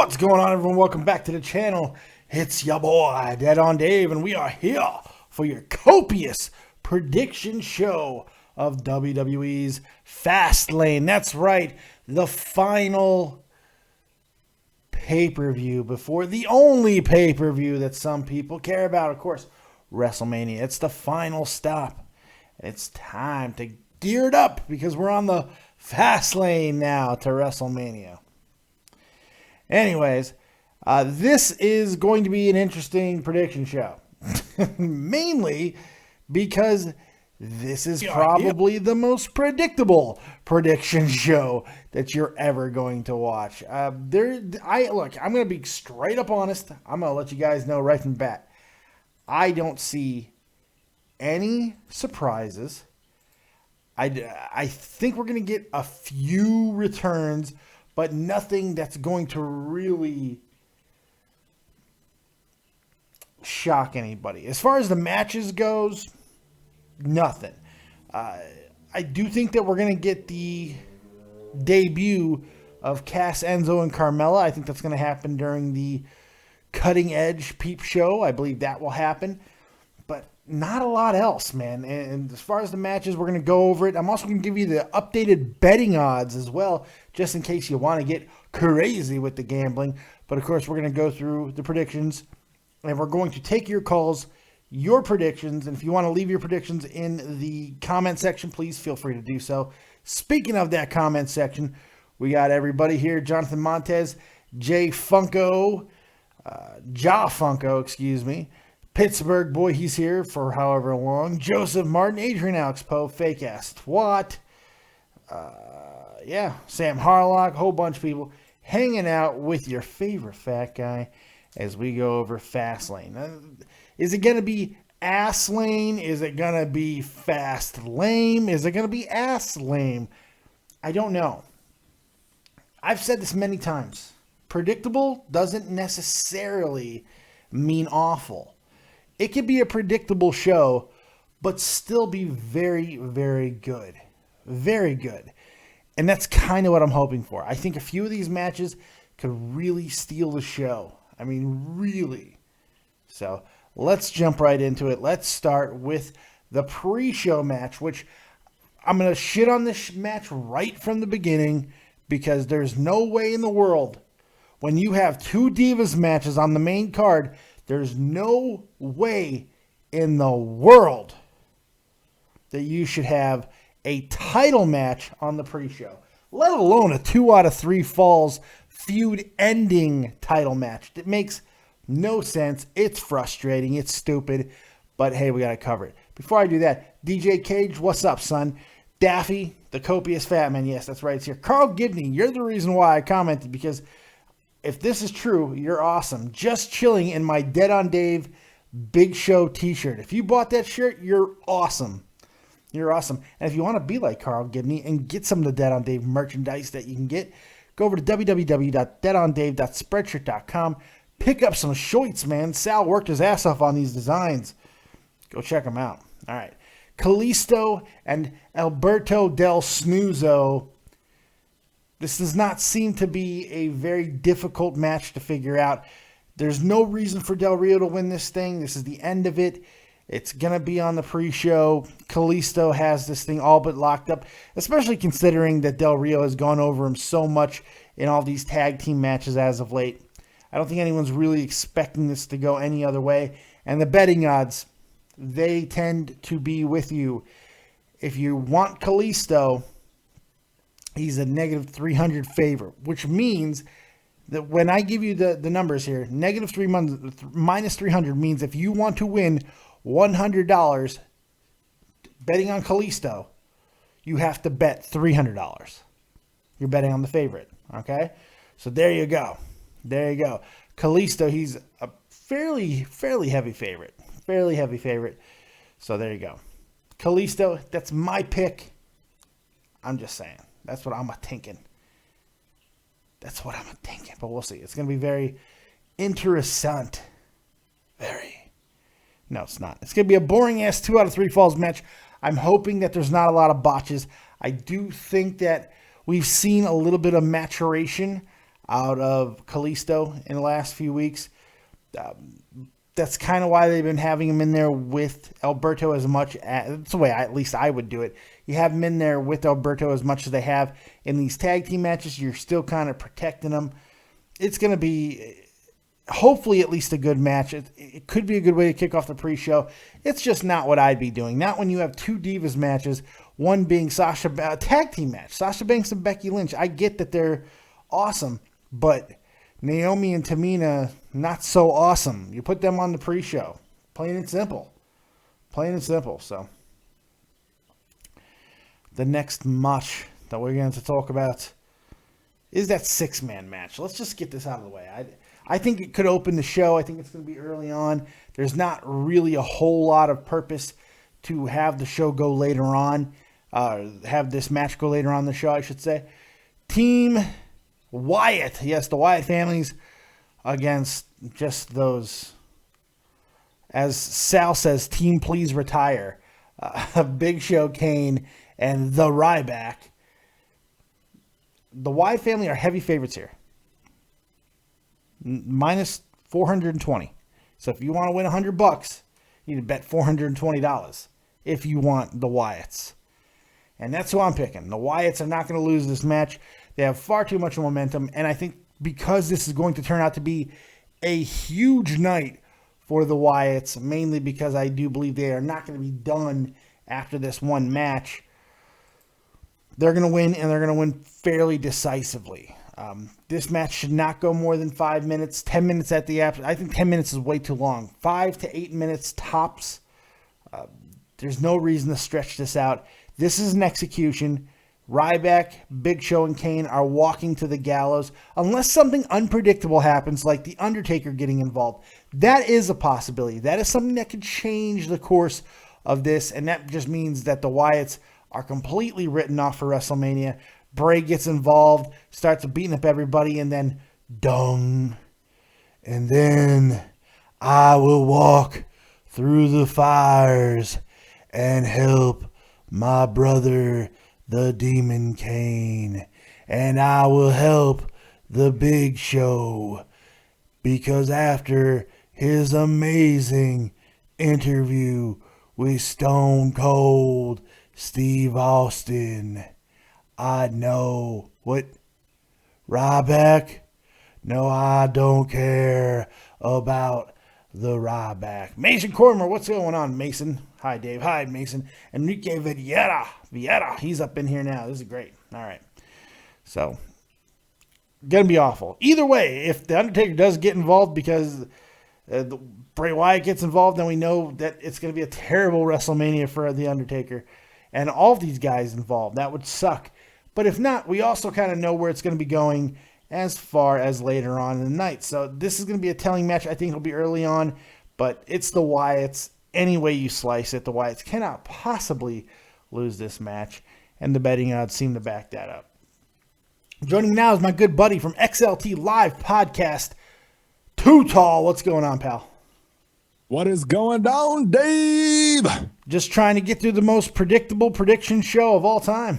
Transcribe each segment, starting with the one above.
What's going on, everyone? Welcome back to the channel. It's your boy, Dead on Dave, and we are here for your copious prediction show of WWE's FASTLANE. That's right, the final pay-per-view before the only pay-per-view that some people care about, of course, WrestleMania. It's the final stop. It's time to gear it up because we're on the FASTLANE now to WrestleMania. Anyways, this is going to be an interesting prediction show. Mainly because this is probably the most predictable prediction show that you're ever going to watch. Look, I'm going to be straight up honest. I'm going to let you guys know right from the bat. I don't see any surprises. I think we're going to get a few returns, but nothing that's going to really shock anybody. As far as the matches goes, nothing. I do think that we're going to get the debut of Cass, Enzo, and Carmella. I think that's going to happen during the Cutting Edge Peep Show. I believe that will happen. But not a lot else, man. And as far as the matches, we're going to go over it. I'm also going to give you the updated betting odds as well, just in case you want to get crazy with the gambling. But, of course, we're going to go through the predictions, and we're going to take your calls, your predictions. And if you want to leave your predictions in the comment section, please feel free to do so. Speaking of that comment section, we got everybody here. Jonathan Montez, Jay Funko, Ja Funko, excuse me. Pittsburgh boy, he's here for however long. Joseph Martin, Adrian Alex Poe, Fake Ass Twat. Sam Harlock, a whole bunch of people hanging out with your favorite fat guy as we go over FASTLANE. Is it going to be Ass Lane? Is it going to be Fast Lame? Is it going to be Ass Lame? I don't know. I've said this many times. Predictable doesn't necessarily mean awful. It could be a predictable show, but still be very, very good. Very good. And that's kind of what I'm hoping for. I think a few of these matches could really steal the show. I mean, really. So let's jump right into it. Let's start with the pre-show match, which I'm going to shit on this match right from the beginning because there's no way in the world when you have two Divas matches on the main card, there's no way in the world that you should have a title match on the pre-show, let alone a 2 out of 3 falls feud-ending title match. It makes no sense. It's frustrating. It's stupid. But, hey, we got to cover it. Before I do that, DJ Cage, what's up, son? Daffy, the copious fat man. Yes, that's right. It's here. Carl Gibney, you're the reason why I commented because if this is true, you're awesome. Just chilling in my Dead on Dave Big Show t-shirt. If you bought that shirt, you're awesome. You're awesome. And if you want to be like Carl Gibney and get some of the Dead on Dave merchandise that you can get, go over to www.deadondave.spreadshirt.com. Pick up some shorts, man. Sal worked his ass off on these designs. Go check them out. All right. Kalisto and Alberto Del Snoozo. This does not seem to be a very difficult match to figure out. There's no reason for Del Rio to win this thing. This is the end of it. It's going to be on the pre-show. Kalisto has this thing all but locked up, especially considering that Del Rio has gone over him so much in all these tag team matches as of late. I don't think anyone's really expecting this to go any other way. And the betting odds, they tend to be with you. If you want Kalisto, he's a negative 300 favorite, which means that when I give you the numbers here, negative minus 300 means if you want to win $100 betting on Kalisto, you have to bet $300. You're betting on the favorite, okay? So there you go. There you go. Kalisto, he's a fairly heavy favorite. Fairly heavy favorite. So there you go. Kalisto, that's my pick. I'm just saying. That's what I'm thinking. That's what I'm thinking. But we'll see. It's going to be very interessant. Very. No, it's not. It's going to be a boring-ass 2 out of 3 falls match. I'm hoping that there's not a lot of botches. I do think that we've seen a little bit of maturation out of Kalisto in the last few weeks. That's kind of why they've been having him in there with Alberto as much as, that's the way at least I would do it. You have him in there with Alberto as much as they have in these tag team matches. You're still kind of protecting them. It's going to be hopefully at least a good match. It could be a good way to kick off the pre-show. It's just not what I'd be doing. Not when you have two Divas matches, one being a tag team match, Sasha Banks and Becky Lynch. I get that they're awesome, but Naomi and Tamina, not so awesome. You put them on the pre-show. Plain and simple. Plain and simple. So, the next match that we're going to talk about is that 6-man match. Let's just get this out of the way. I think it could open the show. I think it's going to be early on. There's not really a whole lot of purpose to have the show go later on. Have this match go later on the show, I should say. Team Wyatt, yes, the Wyatt families against just those, as Sal says, team please retire. Big Show, Kane, and the Ryback. The Wyatt family are heavy favorites here. Minus 420. So if you want to win $100, you need to bet $420 if you want the Wyatts. And that's who I'm picking. The Wyatts are not going to lose this match. They have far too much momentum, and I think because this is going to turn out to be a huge night for the Wyatts, mainly because I do believe they are not going to be done after this one match, they're going to win, and they're going to win fairly decisively. This match should not go more than 5 minutes, 10 minutes at the after. I think 10 minutes is way too long. 5 to 8 minutes tops. There's no reason to stretch this out. This is an execution. Ryback, Big Show, and Kane are walking to the gallows unless something unpredictable happens, like The Undertaker getting involved. That is a possibility. That is something that could change the course of this, and that just means that the Wyatts are completely written off for WrestleMania. Bray gets involved, starts beating up everybody, and then dung. And then I will walk through the fires and help my brother, the Demon Kane, and I will help the Big Show, because after his amazing interview with Stone Cold Steve Austin, I know what, Ryback? No, I don't care about the Ryback. Mason Cormer, what's going on, Mason? Hi, Dave. Hi, Mason. Enrique Vieira, he's up in here now. This is great. All right. So, gonna be awful. Either way, if The Undertaker does get involved because Bray Wyatt gets involved, then we know that it's going to be a terrible WrestleMania for The Undertaker. And all of these guys involved. That would suck. But if not, we also kind of know where it's going to be going as far as later on in the night. So, this is going to be a telling match. I think it'll be early on. But it's the Wyatts. Any way you slice it, the Wyatts cannot possibly lose this match, and the betting odds seem to back that up. Joining now is my good buddy from XLT Live Podcast, Too Tall. What's going on, pal? What is going on, Dave? Just trying to get through the most predictable prediction show of all time.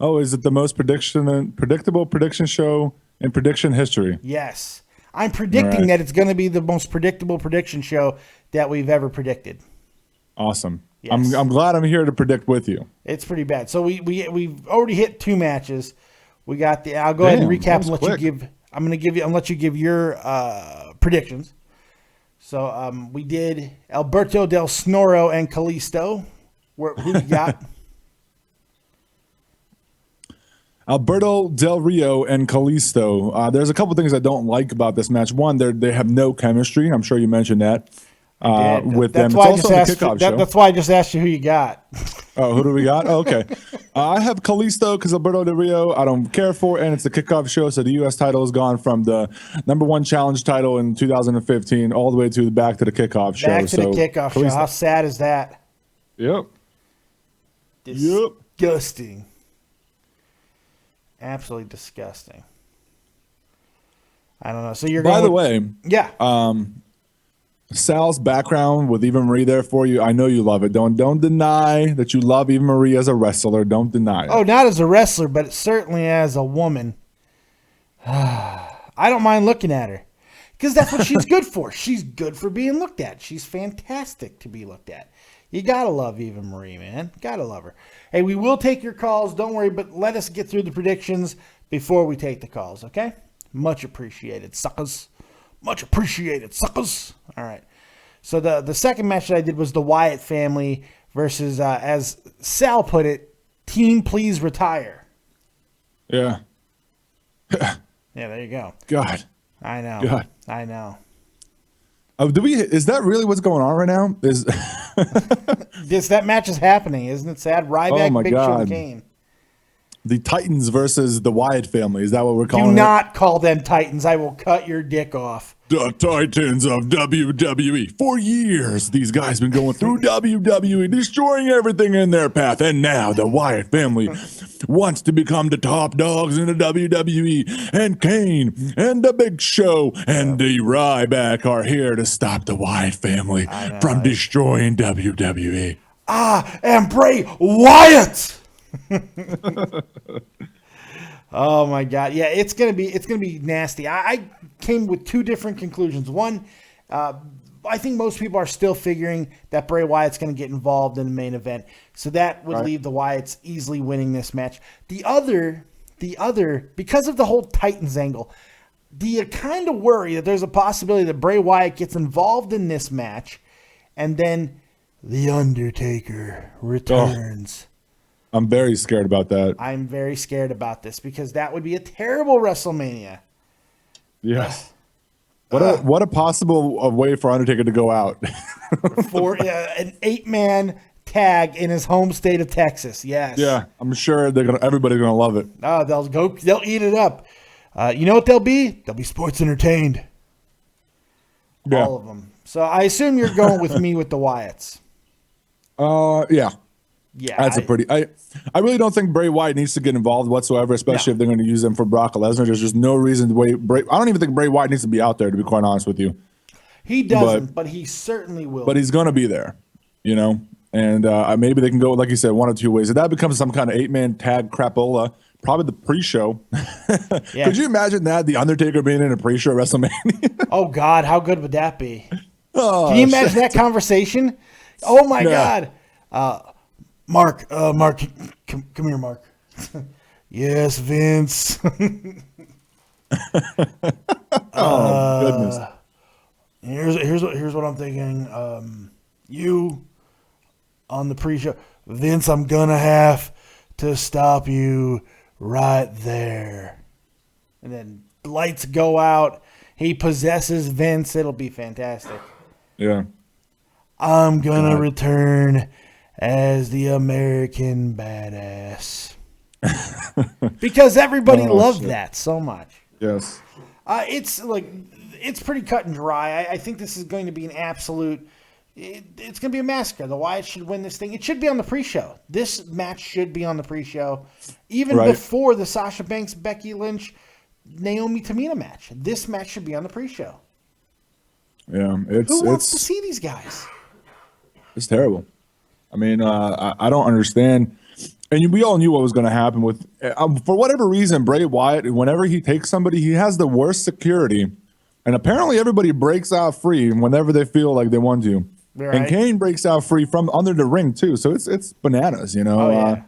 Oh, is it the most predictable prediction show in prediction history? Yes. I'm predicting that it's going to be the most predictable prediction show that we've ever predicted. Awesome. Yes. I'm glad I'm here to predict with you. It's pretty bad. So we've already hit 2 matches. We got the. I'll go ahead and recap and let you give. I'm going to give you. I'll let you give your predictions. So we did Alberto Del Snoro and Kalisto. Who you got? Alberto Del Rio and Kalisto. There's a couple things I don't like about this match. One, they have no chemistry. I'm sure you mentioned that with them. It's also the kickoff show. That's why I just asked you who you got. Oh, who do we got? Oh, okay. I have Kalisto because Alberto Del Rio I don't care for, and it's the kickoff show, so the U.S. title has gone from the #1 challenge title in 2015 all the way to back to the kickoff show. Back to the kickoff show. How sad is that? Yep. Disgusting. Absolutely disgusting. I don't know. So you're going. By the way, yeah. Sal's background with Eva Marie there for you. I know you love it. Don't deny that you love Eva Marie as a wrestler. Don't deny it. Oh, not as a wrestler, but certainly as a woman. I don't mind looking at her because that's what she's good for. She's good for being looked at. She's fantastic to be looked at. You got to love Eva Marie, man. Got to love her. Hey, we will take your calls. Don't worry, but let us get through the predictions before we take the calls, okay? Much appreciated, suckers. Much appreciated, suckers. All right. So the second match that I did was the Wyatt family versus, as Sal put it, Team Please Retire. Yeah. Yeah, there you go. God. I know. God. I know. Oh, is that really what's going on right now? That match is happening, isn't it sad? Ryback, Oh my Big Show, God. and Kane. The Titans versus the Wyatt family. Is that what we're calling Do it? not call them Titans. I will cut your dick off. The Titans of WWE. For years, these guys been going through WWE, destroying everything in their path. And now the Wyatt family wants to become the top dogs in the WWE. And Kane and the Big Show and the Ryback are here to stop the Wyatt family from destroying WWE. I am Bray Wyatt. Oh my God. Yeah, it's gonna be nasty. I came with two different conclusions. One, I think most people are still figuring that Bray Wyatt's gonna get involved in the main event. So that would leave the Wyatts easily winning this match. The other, because of the whole Titans angle, do you kind of worry that there's a possibility that Bray Wyatt gets involved in this match and then The Undertaker returns? I'm very scared about that. I'm very scared about this because that would be a terrible WrestleMania. Yes. What a possible way for Undertaker to go out. For an 8-man tag in his home state of Texas. Yes. Yeah, I'm sure everybody's gonna love it. Oh, they'll eat it up. You know what they'll be? They'll be sports entertained. Yeah. All of them. So I assume you're going with me with the Wyatts. Yeah. Yeah. That's I really don't think Bray Wyatt needs to get involved whatsoever, especially if they're going to use him for Brock Lesnar. There's just no reason to wait. I don't even think Bray Wyatt needs to be out there, to be quite honest with you. He doesn't, but he certainly will. But he's going to be there, you know? And maybe they can go, like you said, one of two ways. If that becomes some kind of 8-man tag crapola, probably the pre-show. Yeah. Could you imagine that? The Undertaker being in a pre-show at WrestleMania? Oh, God, how good would that be? Oh, can you imagine that conversation? Oh, my God. Mark, come here, Mark. Yes, Vince. Oh, goodness. Here's what I'm thinking. You on the pre-show, Vince, I'm gonna have to stop you right there. And then lights go out. He possesses Vince. It'll be fantastic. Yeah. I'm gonna return as the American Badass. Because everybody loved that so much. Yes. It's pretty cut and dry. I think this is going to be an absolute. It's going to be a massacre. The Wyatts should win this thing. It should be on the pre-show. This match should be on the pre-show, even before the Sasha Banks, Becky Lynch, Naomi Tamina match. This match should be on the pre-show. Yeah, who wants to see these guys? It's terrible. I mean, I don't understand. And we all knew what was going to happen with, for whatever reason, Bray Wyatt, whenever he takes somebody, he has the worst security. And apparently everybody breaks out free whenever they feel like they want to. Right. And Kane breaks out free from under the ring, too. So it's bananas, you know. Oh, yeah.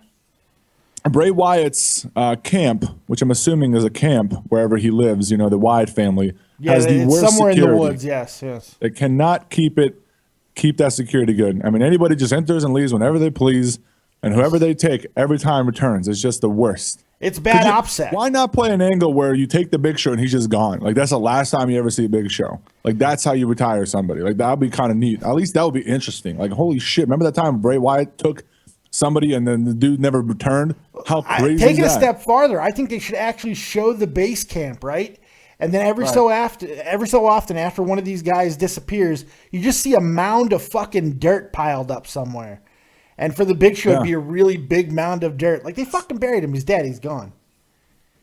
Bray Wyatt's camp, which I'm assuming is a camp wherever he lives, you know, the Wyatt family, has the worst somewhere security. In the woods, yes. It cannot keep that security good. I mean, anybody just enters and leaves whenever they please, and whoever they take every time returns. It's just the worst. It's bad OPSEC. Why not play an angle where you take the Big Show and he's just gone? Like, that's the last time you ever see a Big Show. Like, that's how you retire somebody. Like, that would be kind of neat. At least that would be interesting. Like, holy shit. Remember that time Bray Wyatt took somebody and then the dude never returned? How crazy is that? Take it a step farther. I think they should actually show the base camp, right? And then every so often after one of these guys disappears, you just see a mound of fucking dirt piled up somewhere. And for the Big Show, it'd be a really big mound of dirt. Like, they fucking buried him. He's dead. He's gone.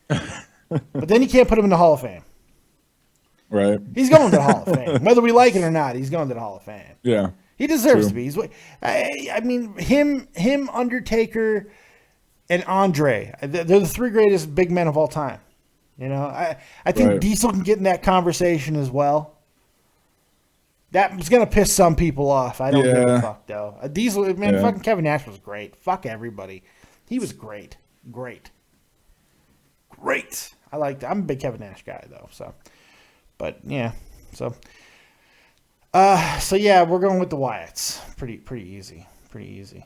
But then you can't put him in the Hall of Fame. Right. He's going to the Hall of Fame. Whether we like it or not, he's going to the Hall of Fame. Yeah. He deserves to be. I mean, him, Undertaker, and Andre. They're the three greatest big men of all time. You know, I think Diesel can get in that conversation as well. That was going to piss some people off. I don't give a fuck, though. Diesel, man, fucking Kevin Nash was great. Fuck everybody. He was great. Great. I liked it. I'm a big Kevin Nash guy, though. So, but, yeah. So yeah, we're going with the Wyatts. Pretty easy. Pretty easy.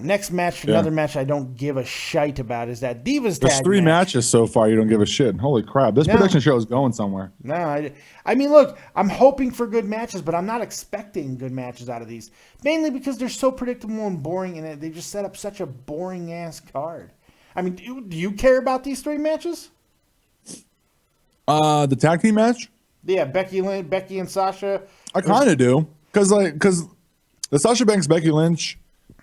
Next match, another match I don't give a shite about is that Divas There's tag three match. matches so far. You don't give a shit. Holy crap! This prediction show is going somewhere. No, I mean, look, I'm hoping for good matches, but I'm not expecting good matches out of these. Mainly because they're so predictable and boring, and they just set up such a boring ass card. I mean, do you care about these three matches? The tag team match. Yeah, Becky and Sasha. I kind of do, because the Sasha Banks Becky Lynch.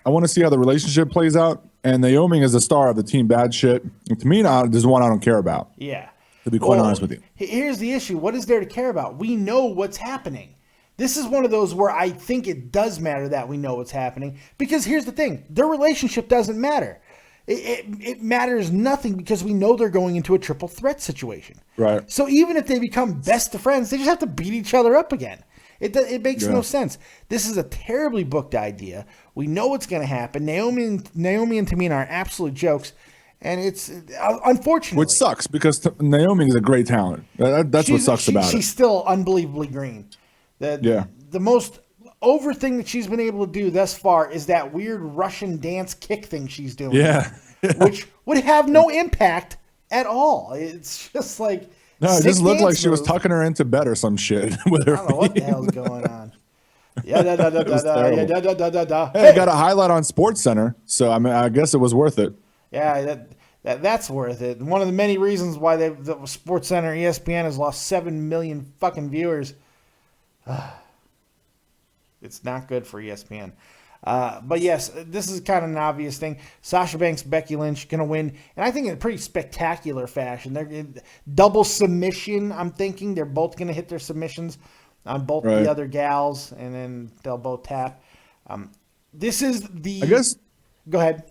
I want to see how the relationship plays out. And Naomi is the star of the Team Bad shit. And to me, now, there's one I don't care about. Yeah. To be quite honest with you. Here's the issue. What is there to care about? We know what's happening. This is one of those where I think it does matter that we know what's happening. Because here's the thing. Their relationship doesn't matter. It matters nothing because we know they're going into a triple threat situation. Right. So even if they become best of friends, they just have to beat each other up again. It makes no sense. This is a terribly booked idea. We know what's going to happen. Naomi and Tamina are absolute jokes, and it's unfortunately, which sucks because Naomi is a great talent. That's what sucks about it. She's still unbelievably green. The most over thing that she's been able to do thus far is that weird Russian dance kick thing she's doing. Yeah. Which would have no impact at all. It's just like. No, it just looked like she was tucking her into bed or some shit. With her I don't know what the hell's going on. Hey, I got a highlight on Sports Center, so I guess it was worth it. Yeah, that's worth it. One of the many reasons why the Sports Center ESPN has lost 7 million fucking viewers. It's not good for ESPN. But yes, this is kind of an obvious thing. Sasha Banks, Becky Lynch going to win, and I think in a pretty spectacular fashion. They're double submission. I'm thinking they're both going to hit their submissions on both the other gals, and then they'll both tap. This is the. Go ahead.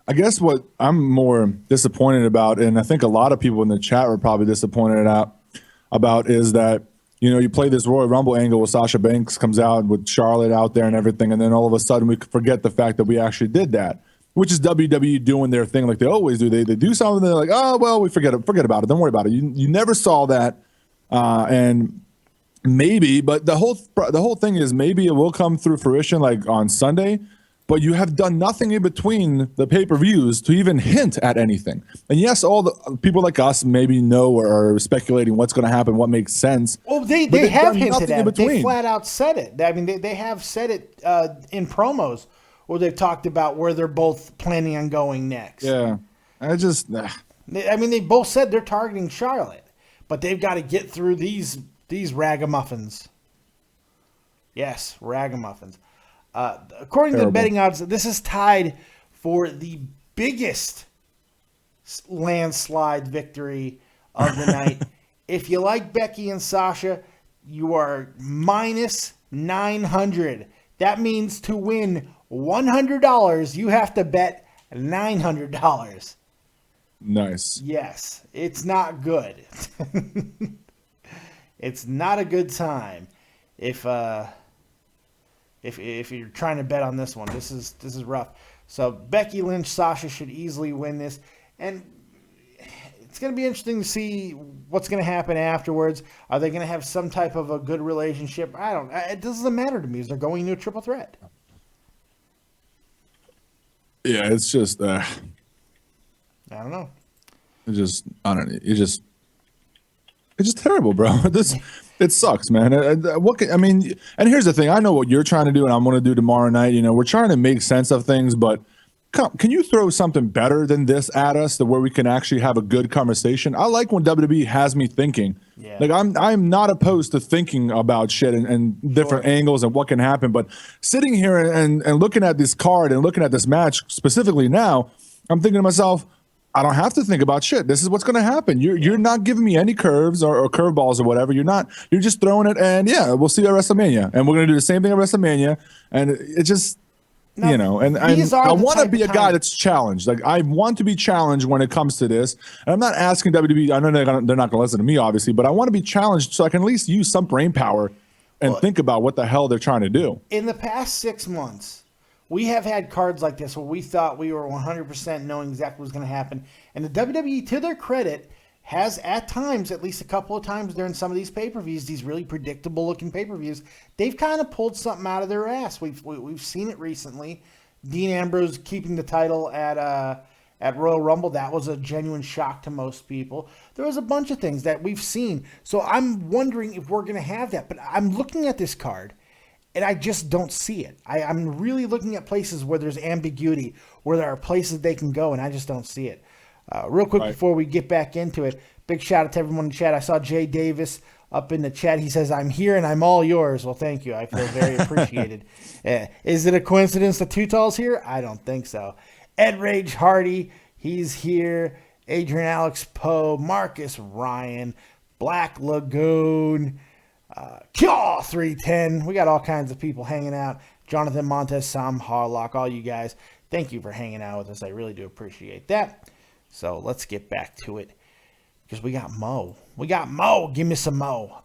I guess what I'm more disappointed about, and I think a lot of people in the chat were probably disappointed about, is that. You know, you play this Royal Rumble angle with Sasha Banks comes out with Charlotte out there and everything, and then all of a sudden we forget the fact that we actually did that, which is WWE doing their thing like they always do. They do something, they're like, oh, well, we forget about it. Don't worry about it. You never saw that, and maybe, but the whole thing is maybe it will come through fruition like on Sunday, but you have done nothing in between the pay-per-views to even hint at anything. And yes, all the people like us maybe know or are speculating what's going to happen, what makes sense. Well, they have hinted at it. They flat out said it. I mean, they have said it in promos where they've talked about where they're both planning on going next. Yeah. I mean, they both said they're targeting Charlotte, but they've got to get through these ragamuffins. Yes, ragamuffins. According to the betting odds, this is tied for the biggest landslide victory of the night. If you like Becky and Sasha, you are minus 900. That means to win $100, you have to bet $900. Nice. Yes, it's not good. It's not a good time. If you're trying to bet on this one, this is rough. So Becky Lynch, Sasha should easily win this, and it's going to be interesting to see what's going to happen afterwards. Are they going to have some type of a good relationship? It doesn't matter to me. Is they're going into a triple threat? Yeah, it's just I don't know. It's just terrible, bro. It sucks, man. And here's the thing. I know what you're trying to do, and I'm going to do tomorrow night. You know, we're trying to make sense of things, but can you throw something better than this at us, to where we can actually have a good conversation? I like when WWE has me thinking. Yeah. Like I'm not opposed to thinking about shit and different angles and what can happen, but sitting here and looking at this card and looking at this match specifically now, I'm thinking to myself, I don't have to think about shit. This is what's going to happen. You're not giving me any curves or curveballs or whatever. You're just throwing it, and yeah, we'll see you at WrestleMania. And we're going to do the same thing at WrestleMania. And Now, you know, and these are I the want to type be of a guy time- that's challenged. Like, I want to be challenged when it comes to this. And I'm not asking WWE. I know they're not going to listen to me, obviously, but I want to be challenged so I can at least use some brain power and think about what the hell they're trying to do. In the past 6 months, we have had cards like this where we thought we were 100% knowing exactly what was going to happen. And the WWE, to their credit, has at times, at least a couple of times during some of these pay-per-views, these really predictable-looking pay-per-views, they've kind of pulled something out of their ass. We've seen it recently. Dean Ambrose keeping the title at Royal Rumble, that was a genuine shock to most people. There was a bunch of things that we've seen. So I'm wondering if we're going to have that. But I'm looking at this card, and I just don't see it. I'm really looking at places where there's ambiguity, where there are places they can go, and I just don't see it. Real quick before we get back into it, big shout out to everyone in the chat. I saw Jay Davis up in the chat. He says, "I'm here and I'm all yours." Well, thank you. I feel very appreciated. Is it a coincidence that Tutal's here? I don't think so. Ed Rage Hardy, he's here. Adrian Alex Poe, Marcus Ryan, Black Lagoon, Kyaw 310. We got all kinds of people hanging out. Jonathan Montez, Sam Harlock, all you guys. Thank you for hanging out with us. I really do appreciate that. So let's get back to it because we got Mo. We got Mo. Give me some Mo.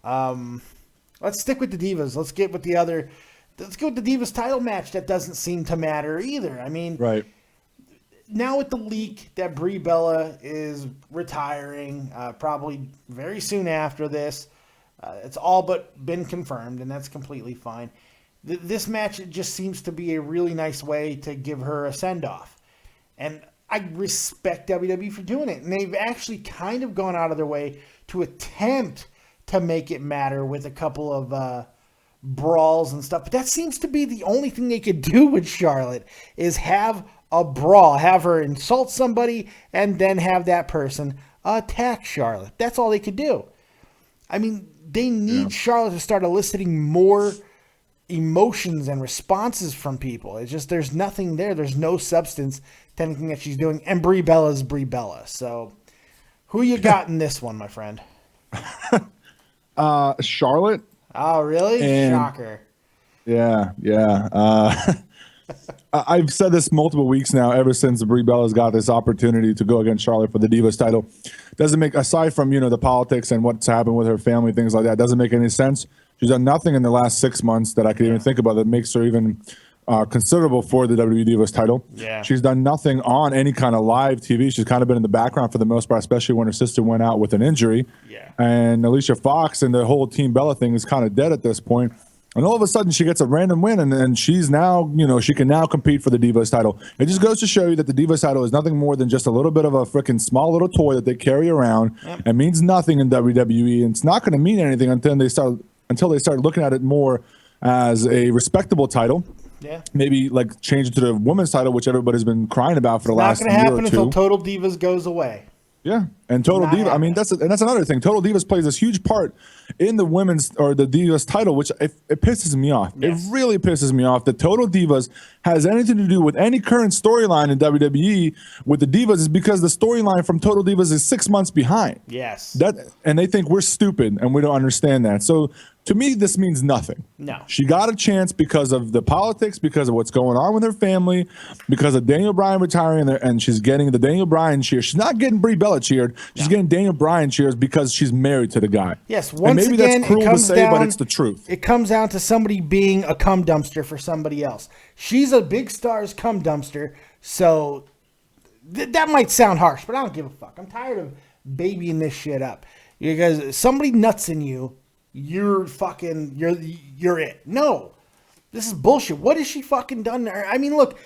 Let's stick with the Divas. Let's get with the Divas title match that doesn't seem to matter either. I mean, Right. Now with the leak that Brie Bella is retiring, probably very soon after this, it's all but been confirmed, and that's completely fine. This match just seems to be a really nice way to give her a send-off. And I respect WWE for doing it. And they've actually kind of gone out of their way to attempt to make it matter with a couple of brawls and stuff. But that seems to be the only thing they could do with Charlotte is have a brawl, have her insult somebody, and then have that person attack Charlotte. That's all they could do. I mean, they need Charlotte to start eliciting more emotions and responses from people. It's just there's nothing there. There's no substance to anything that she's doing. And Brie Bella is Brie Bella. So who you got in this one, my friend? Charlotte. Oh, really? And Shocker. Yeah. I've said this multiple weeks now, ever since Brie Bella's got this opportunity to go against Charlotte for the Divas title. Doesn't make, aside from, the politics and what's happened with her family, things like that, doesn't make any sense. She's done nothing in the last 6 months that I could even think about that makes her even considerable for the WWE Divas title. Yeah. She's done nothing on any kind of live TV. She's kind of been in the background for the most part, especially when her sister went out with an injury. Yeah. And Alicia Fox and the whole Team Bella thing is kind of dead at this point. And all of a sudden, she gets a random win, and she's now, she can now compete for the Divas title. It just goes to show you that the Divas title is nothing more than just a little bit of a freaking small little toy that they carry around and means nothing in WWE. And it's not going to mean anything until they start looking at it more as a respectable title. Yeah. Maybe like change it to the women's title, which everybody's been crying about for the last year or two. Not going to happen until Total Divas goes away. Yeah, and Total Not Divas. I mean, that's another thing. Total Divas plays this huge part in the women's or the Divas title, which it pisses me off. Yes. It really pisses me off that Total Divas has anything to do with any current storyline in WWE with the Divas is because the storyline from Total Divas is 6 months behind. Yes. And they think we're stupid and we don't understand that. So to me, this means nothing. No. She got a chance because of the politics, because of what's going on with her family, because of Daniel Bryan retiring, and she's getting the Daniel Bryan cheer. She's not getting Brie Bella cheered. She's getting Daniel Bryan cheers because she's married to the guy. Yes, and once maybe again, that's cruel to say, but it's the truth. It comes down to somebody being a cum dumpster for somebody else. She's a big star's cum dumpster, so that might sound harsh, but I don't give a fuck. I'm tired of babying this shit up. Because somebody nuts in you, you're it. No, this is bullshit. What has she fucking done to her? I mean, look,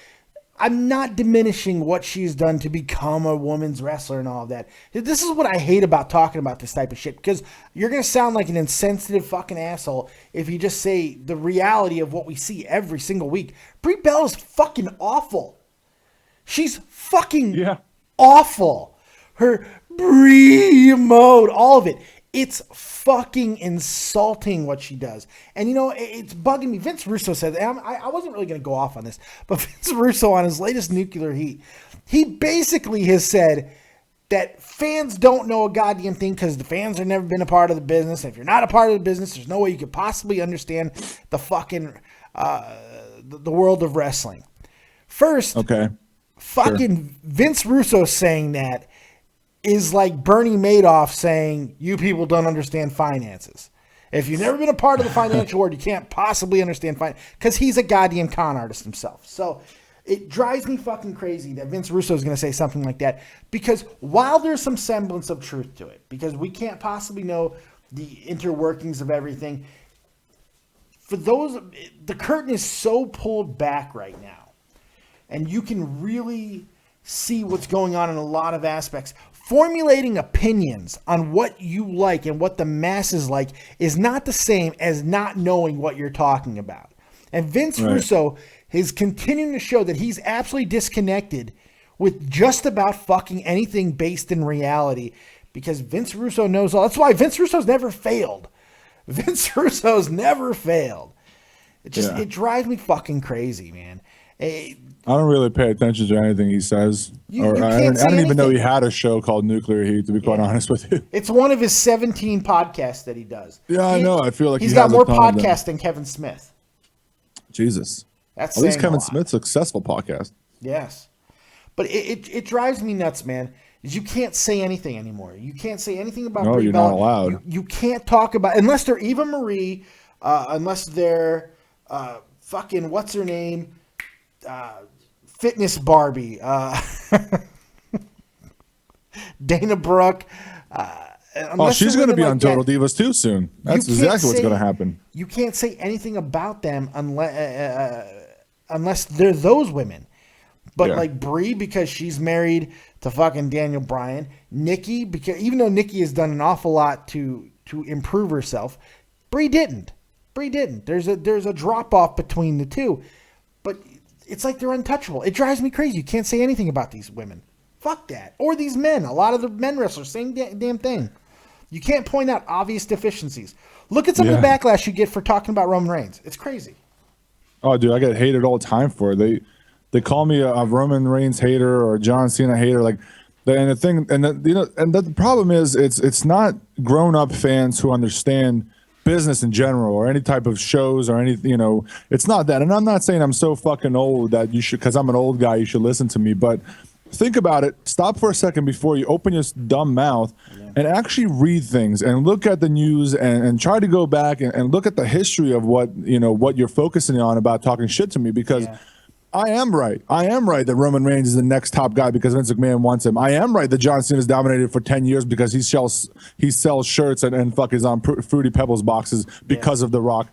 I'm not diminishing what she's done to become a women's wrestler and all of that. This is what I hate about talking about this type of shit, because you're going to sound like an insensitive fucking asshole if you just say the reality of what we see every single week. Brie Bella's fucking awful. She's fucking awful. Her Brie mode, all of it. It's fucking insulting what she does. And, it's bugging me. Vince Russo said, I wasn't really going to go off on this, but Vince Russo on his latest Nuclear Heat, he basically has said that fans don't know a goddamn thing because the fans have never been a part of the business. If you're not a part of the business, there's no way you could possibly understand the fucking, the world of wrestling. First, Okay. fucking Vince Russo saying that is like Bernie Madoff saying, you people don't understand finances. If you've never been a part of the financial world, you can't possibly understand finance, because he's a goddamn con artist himself. So it drives me fucking crazy that Vince Russo is going to say something like that, because while there's some semblance of truth to it, because we can't possibly know the interworkings of everything, for those, the curtain is so pulled back right now, and you can really see what's going on in a lot of aspects. Formulating opinions on what you like and what the masses like is not the same as not knowing what you're talking about. And Vince Russo is continuing to show that he's absolutely disconnected with just about fucking anything based in reality, because Vince Russo knows all. That's why Vince Russo's never failed. Vince Russo's never failed. It drives me fucking crazy, man. I don't really pay attention to anything he says. I didn't even know he had a show called Nuclear Heat, to be quite honest with you. It's one of his 17 podcasts that he does. Yeah, I know. I feel like he's got more podcasts than Kevin Smith. Jesus. That's at least Kevin Smith's successful podcast. Yes. But it drives me nuts, man. Is you can't say anything anymore. You can't say anything about Brie you're Bella. not allowed. You can't talk about, unless they're Eva Marie, unless they're fucking, what's her name? Fitness Barbie, Dana Brooke. She's going to be on Total Divas too soon. That's exactly what's going to happen. You can't say anything about them unless they're those women. But like Brie, because she's married to fucking Daniel Bryan. Nikki, because even though Nikki has done an awful lot to improve herself, Brie didn't. There's a drop off between the two, but it's like they're untouchable. It drives me crazy. You can't say anything about these women. Fuck that. Or these men. A lot of the men wrestlers, same damn thing. You can't point out obvious deficiencies. Look at some of the backlash you get for talking about Roman Reigns. It's crazy. Oh, dude, I get hated all the time for it. They call me a Roman Reigns hater or a John Cena hater. Like, and the problem is it's not grown up fans who understand business in general or any type of shows or any, it's not that. And I'm not saying I'm so fucking old that you should, because I'm an old guy, you should listen to me. But think about it. Stop for a second before you open your dumb mouth and actually read things and look at the news and try to go back and look at the history of what you're focusing on about talking shit to me, because I am right. I am right that Roman Reigns is the next top guy because Vince McMahon wants him. I am right that John Cena is dominated for 10 years because he sells shirts and fuck is on Fruity Pebbles boxes because of The Rock.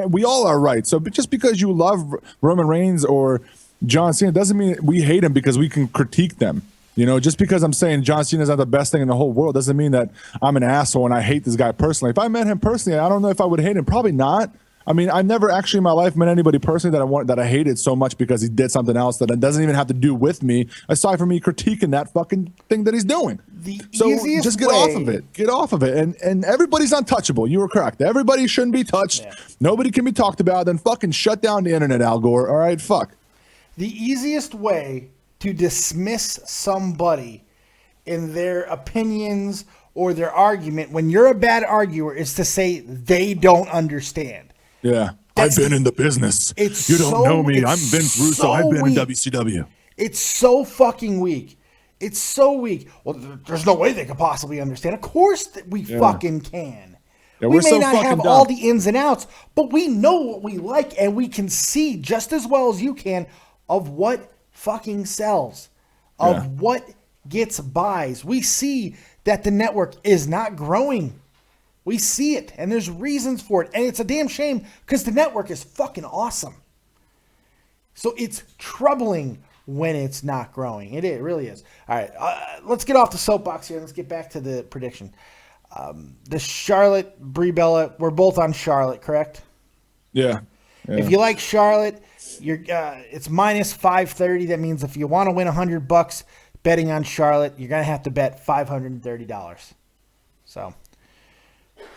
We all are right. So just because you love Roman Reigns or John Cena doesn't mean we hate him because we can critique them. Just because I'm saying John Cena is not the best thing in the whole world doesn't mean that I'm an asshole and I hate this guy personally. If I met him personally, I don't know if I would hate him. Probably not. I mean, I've never actually in my life met anybody personally that I hated so much because he did something else that it doesn't even have to do with me, aside from me critiquing that fucking thing that he's doing. So just get off of it. Get off of it. And everybody's untouchable. You were correct. Everybody shouldn't be touched. Yeah. Nobody can be talked about. Then fucking shut down the internet, Al Gore. All right, fuck. The easiest way to dismiss somebody in their opinions or their argument when you're a bad arguer is to say they don't understand. Yeah, I've been in the business. You don't know me. I'm Vince Russo. I've been in WCW. It's so fucking weak. It's so weak. Well, there's no way they could possibly understand. Of course that we fucking can. Yeah, we may not have all the ins and outs, but we know what we like, and we can see just as well as you can of what fucking sells, of what gets buys. We see that the network is not growing. We see it, and there's reasons for it, and it's a damn shame because the network is fucking awesome. So it's troubling when it's not growing. It really is. All right, let's get off the soapbox here. Let's get back to the prediction. The Charlotte, Brie Bella, we're both on Charlotte, correct? Yeah. If you like Charlotte, it's minus 530. That means if you want to win $100 betting on Charlotte, you're going to have to bet $530. So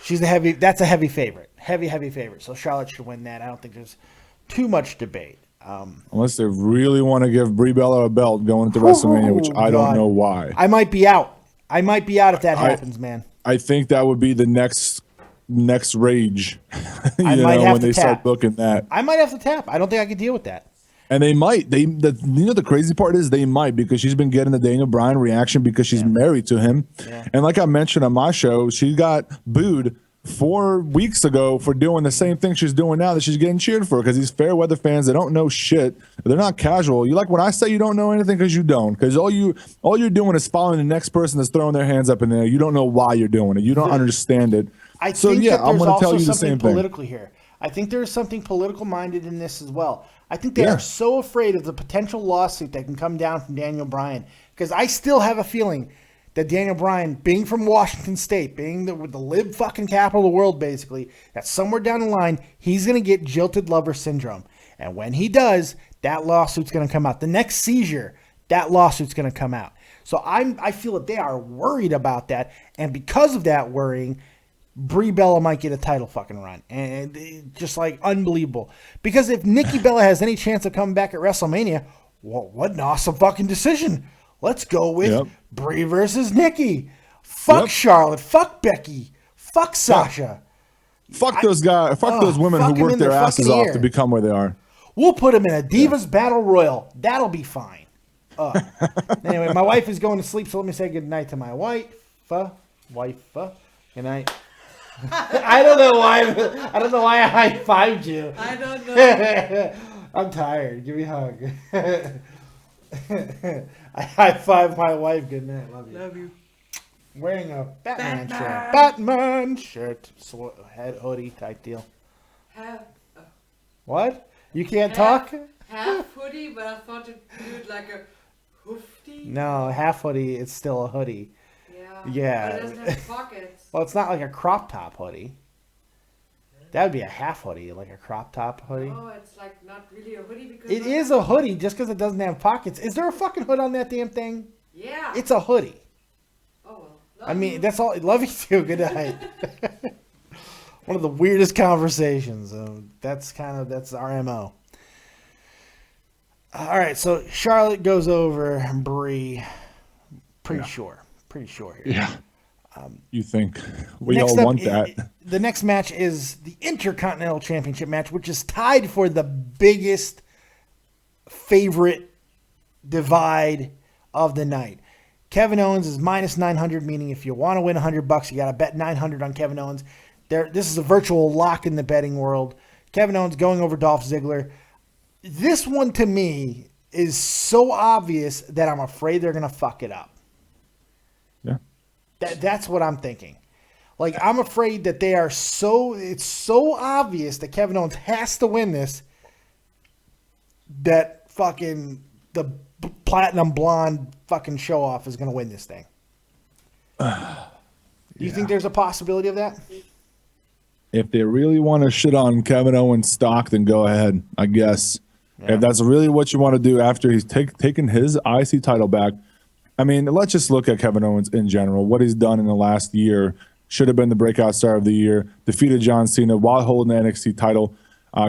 that's a heavy favorite. Heavy favorite. So Charlotte should win that. I don't think there's too much debate. Unless they really want to give Brie Bella a belt going into WrestleMania, which I don't know why. I might be out. If that happens, man. I think that would be the next rage. I might have when to they tap. start booking that. I might have to tap. I don't think I can deal with that. And they might. The crazy part is they might, because she's been getting the Daniel Bryan reaction because she's married to him. Yeah. And like I mentioned on my show, she got booed 4 weeks ago for doing the same thing she's doing now that she's getting cheered for, because these fair weather fans, they don't know shit. They're not casual. You like when I say you don't know anything, because you don't, because all you're doing is following the next person that's throwing their hands up in there. You don't know why you're doing it. You don't understand it. I think that I'm going to tell you the same thing politically here. I think there is something political minded in this as well. I think they are so afraid of the potential lawsuit that can come down from Daniel Bryan, because I still have a feeling that Daniel Bryan, being from Washington State, being the lib fucking capital of the world, basically, that somewhere down the line, he's going to get jilted lover syndrome. And when he does, that lawsuit's going to come out. The next seizure, that lawsuit's going to come out. So I feel that they are worried about that. And because of that worrying, Brie Bella might get a title fucking run. And just like unbelievable. Because if Nikki Bella has any chance of coming back at WrestleMania, well, what an awesome fucking decision. Let's go with Brie versus Nikki. Fuck Charlotte. Fuck Becky. Fuck Sasha. Fuck those guys. Fuck those women who work their asses off to become where they are. We'll put them in a Divas Battle Royal. That'll be fine. Anyway, my wife is going to sleep, so let me say good night to my wife. Good night. I don't know why I high-fived you. I don't know. I'm tired. Give me a hug. I high-five my wife. Good night. Love you. Love you. Wearing a Batman shirt. Batman shirt. Head hoodie type deal. What? You can't talk? Half hoodie, but I thought to do it like a hoofty. No, half hoodie. It's still a hoodie. Yeah. But it doesn't have pockets. Well, it's not like a crop top hoodie. That would be a half hoodie, like a crop top hoodie. Oh, it's like not really a hoodie because it is a hoodie just because it doesn't have pockets. Is there a fucking hood on that damn thing? Yeah. It's a hoodie. Oh, well. I mean, that's all. Love you too. Good night. One of the weirdest conversations. That's our MO. All right, so Charlotte goes over Brie. Pretty sure here. Yeah. You think we all want that? The next match is the Intercontinental Championship match, which is tied for the biggest favorite divide of the night. Kevin Owens is minus 900, meaning if you want to win $100, you got to bet 900 on Kevin Owens. This is a virtual lock in the betting world. Kevin Owens going over Dolph Ziggler. This one to me is so obvious that I'm afraid they're going to fuck it up. Yeah. That's what I'm thinking. Like, I'm afraid that it's so obvious that Kevin Owens has to win this that fucking the platinum blonde fucking show off is going to win this thing. Do you think there's a possibility of that? If they really want to shit on Kevin Owens stock, then go ahead, I guess. Yeah. If that's really what you want to do after he's taken his IC title back. I mean, let's just look at Kevin Owens in general. What he's done in the last year. Should have been the breakout star of the year. Defeated John Cena while holding the NXT title.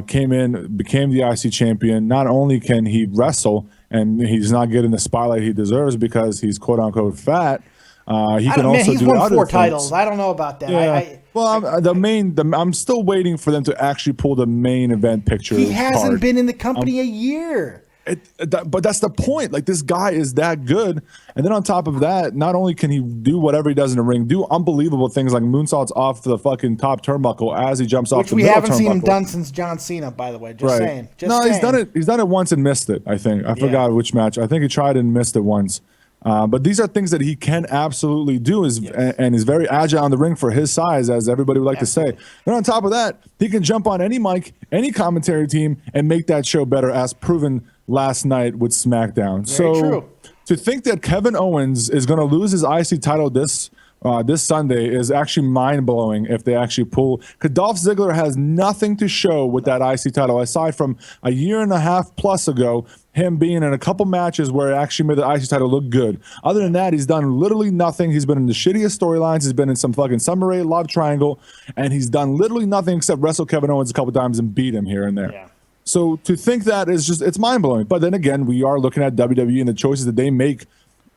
Came in, became the IC champion. Not only can he wrestle, and he's not getting the spotlight he deserves because he's quote unquote fat. He can also he's do won other 4 things. titles. I don't know about that. Yeah. I'm still waiting for them to actually pull the main event picture. He hasn't been in the company a year. But that's the point. Like, this guy is that good. And then on top of that, not only can he do whatever he does in the ring, do unbelievable things like moonsaults off the fucking top turnbuckle as he jumps off the middle turnbuckle. Which we haven't seen him done since John Cena, by the way. Just saying. He's done it. He's done it once and missed it, I think. I forgot which match. I think he tried and missed it once. But these are things that he can absolutely do, and is very agile in the ring for his size, as everybody would like to say. And on top of that, he can jump on any mic, any commentary team, and make that show better, as proven last night with SmackDown. Very true. To think that Kevin Owens is going to lose his IC title this Sunday is actually mind-blowing if they actually pull. Because Dolph Ziggler has nothing to show with that IC title, aside from a year and a half plus ago, him being in a couple matches where it actually made the IC title look good. Other than that, he's done literally nothing. He's been in the shittiest storylines. He's been in some fucking Summer Rae love triangle, and he's done literally nothing except wrestle Kevin Owens a couple times and beat him here and there. Yeah. So to think that is just, it's mind-blowing. But then again, we are looking at WWE and the choices that they make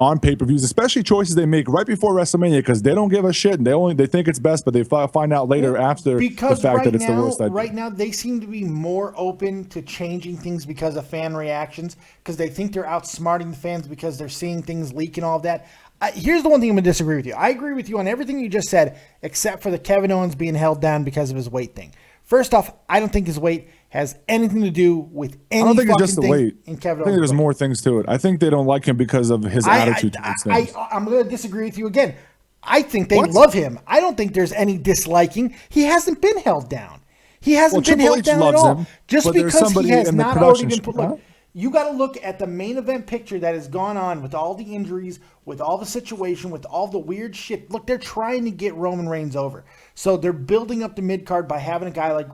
on pay-per-views, especially choices they make right before WrestleMania, because they don't give a shit and they think it's best, but they find out later after the fact that it's the worst idea. Right now, they seem to be more open to changing things because of fan reactions, because they think they're outsmarting the fans because they're seeing things leak and all of that. Here's the one thing I'm going to disagree with you. I agree with you on everything you just said, except for the Kevin Owens being held down because of his weight thing. First off, I don't think his weight has anything to do with any. I don't think it's just the thing weight. in Kevin I think there's more things to it. I think they don't like him because of his attitude towards things. I'm going to disagree with you again. I think they love him. I don't think there's any disliking. He hasn't been held down. He hasn't been held down at all. Just because he has not already been put. Look, you got to look at the main event picture that has gone on with all the injuries, with all the situation, with all the weird shit. Look, they're trying to get Roman Reigns over. So they're building up the mid card by having a guy like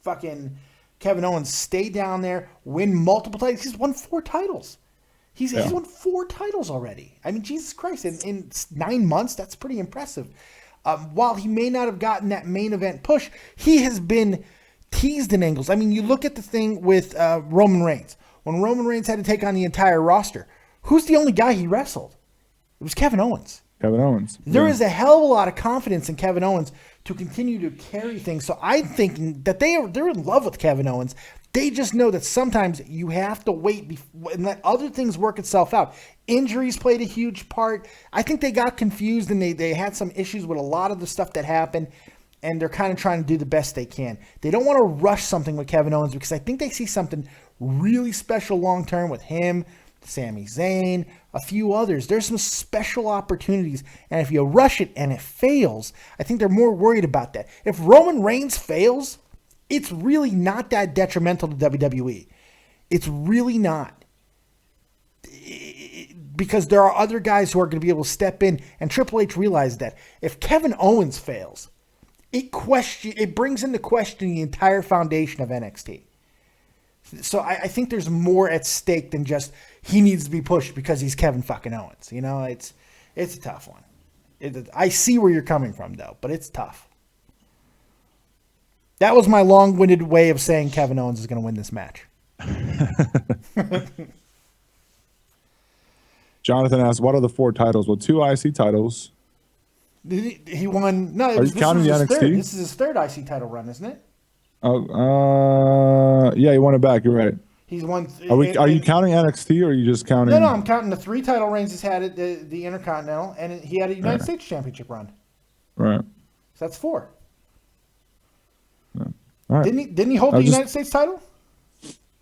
fucking Kevin Owens stay down there, win multiple titles. He's won 4 titles. He's won 4 titles already. I mean, Jesus Christ, in 9 months, that's pretty impressive. While he may not have gotten that main event push, he has been teased in angles. I mean, you look at the thing with Roman Reigns. When Roman Reigns had to take on the entire roster, who's the only guy he wrestled? It was Kevin Owens. Kevin Owens. There is a hell of a lot of confidence in Kevin Owens to continue to carry things. So I'm thinking that they're in love with Kevin Owens. They just know that sometimes you have to wait and let other things work itself out. Injuries played a huge part. I think they got confused and they had some issues with a lot of the stuff that happened, and they're kind of trying to do the best they can. They don't want to rush something with Kevin Owens because I think they see something really special long-term with him, Sami Zayn, a few others. There's some special opportunities, and if you rush it and it fails, I think they're more worried about that. If Roman Reigns fails, it's really not that detrimental to WWE. It's really not. Because there are other guys who are going to be able to step in, and Triple H realized that. If Kevin Owens fails, it brings into question the entire foundation of NXT. So I think there's more at stake than just he needs to be pushed because he's Kevin fucking Owens. You know, it's a tough one. I see where you're coming from, though, but it's tough. That was my long-winded way of saying Kevin Owens is going to win this match. Jonathan asked, what are the 4 titles? Well, 2 IC titles. He won. No, are you counting the NXT? This is his 3rd IC title run, isn't it? Oh, yeah, he won it back. You're right. He's won. Are you counting NXT or are you just counting? No, I'm counting the 3 title reigns he's had at the Intercontinental, and he had a United States Championship run. Right. So that's 4. Yeah. All right. Didn't he hold the United States title?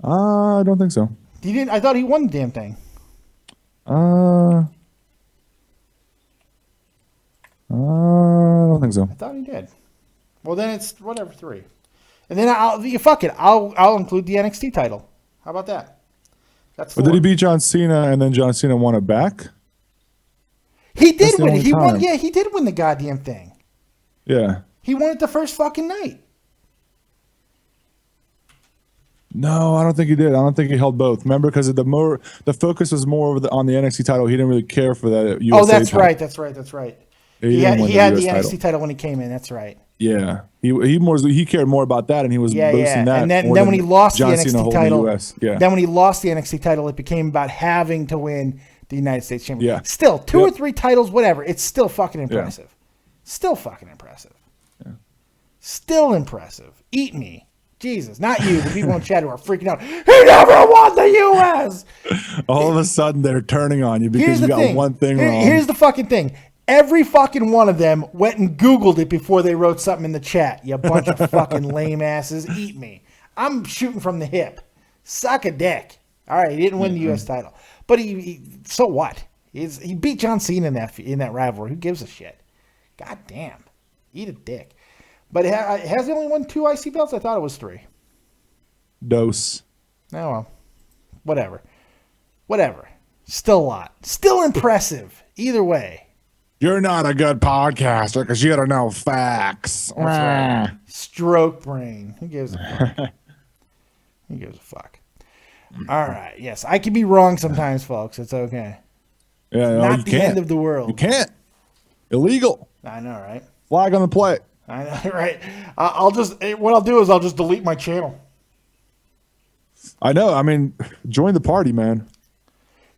I don't think so. He didn't. I thought he won the damn thing. I don't think so. I thought he did. Well, then it's whatever 3. And then I'll include the NXT title. How about that? That's 4. But did he beat John Cena and then John Cena won it back? He did win it. He won. Yeah, he did win the goddamn thing. Yeah. He won it the first fucking night. No, I don't think he did. I don't think he held both. Remember, because the focus was more on the NXT title. He didn't really care for that USA that's title. right. That's right. He had the NXT title when he came in. That's right. Yeah, he cared more about that, and he was boasting that. And then when he lost the NXT title, then when he lost the NXT title, it became about having to win the United States Championship. Yeah. Still, 2 or 3 titles, whatever. It's still fucking impressive. Yeah. Still fucking impressive. Yeah. Still impressive. Eat me. Jesus, not you. The people in chat who are freaking out. He never won the U.S. All of a sudden, they're turning on you because you got one thing wrong. Here's the fucking thing. Every fucking one of them went and Googled it before they wrote something in the chat. You bunch of fucking lame asses. Eat me. I'm shooting from the hip. Suck a dick. All right, he didn't win the U.S. title. But he so what? He beat John Cena in that rivalry. Who gives a shit? God damn. Eat a dick. But has he only won 2 IC belts? I thought it was 3. Dose. Oh, well. Whatever. Still a lot. Still impressive. Either way. You're not a good podcaster because you don't know facts. That's right. Stroke brain. Who gives a fuck? Who gives a fuck? All right. Yes, I can be wrong sometimes, folks. It's okay. Yeah, it's not the end of the world. You can't. Illegal. I know, right? Flag on the play. I know, right? What I'll do is I'll just delete my channel. I know. I mean, join the party, man.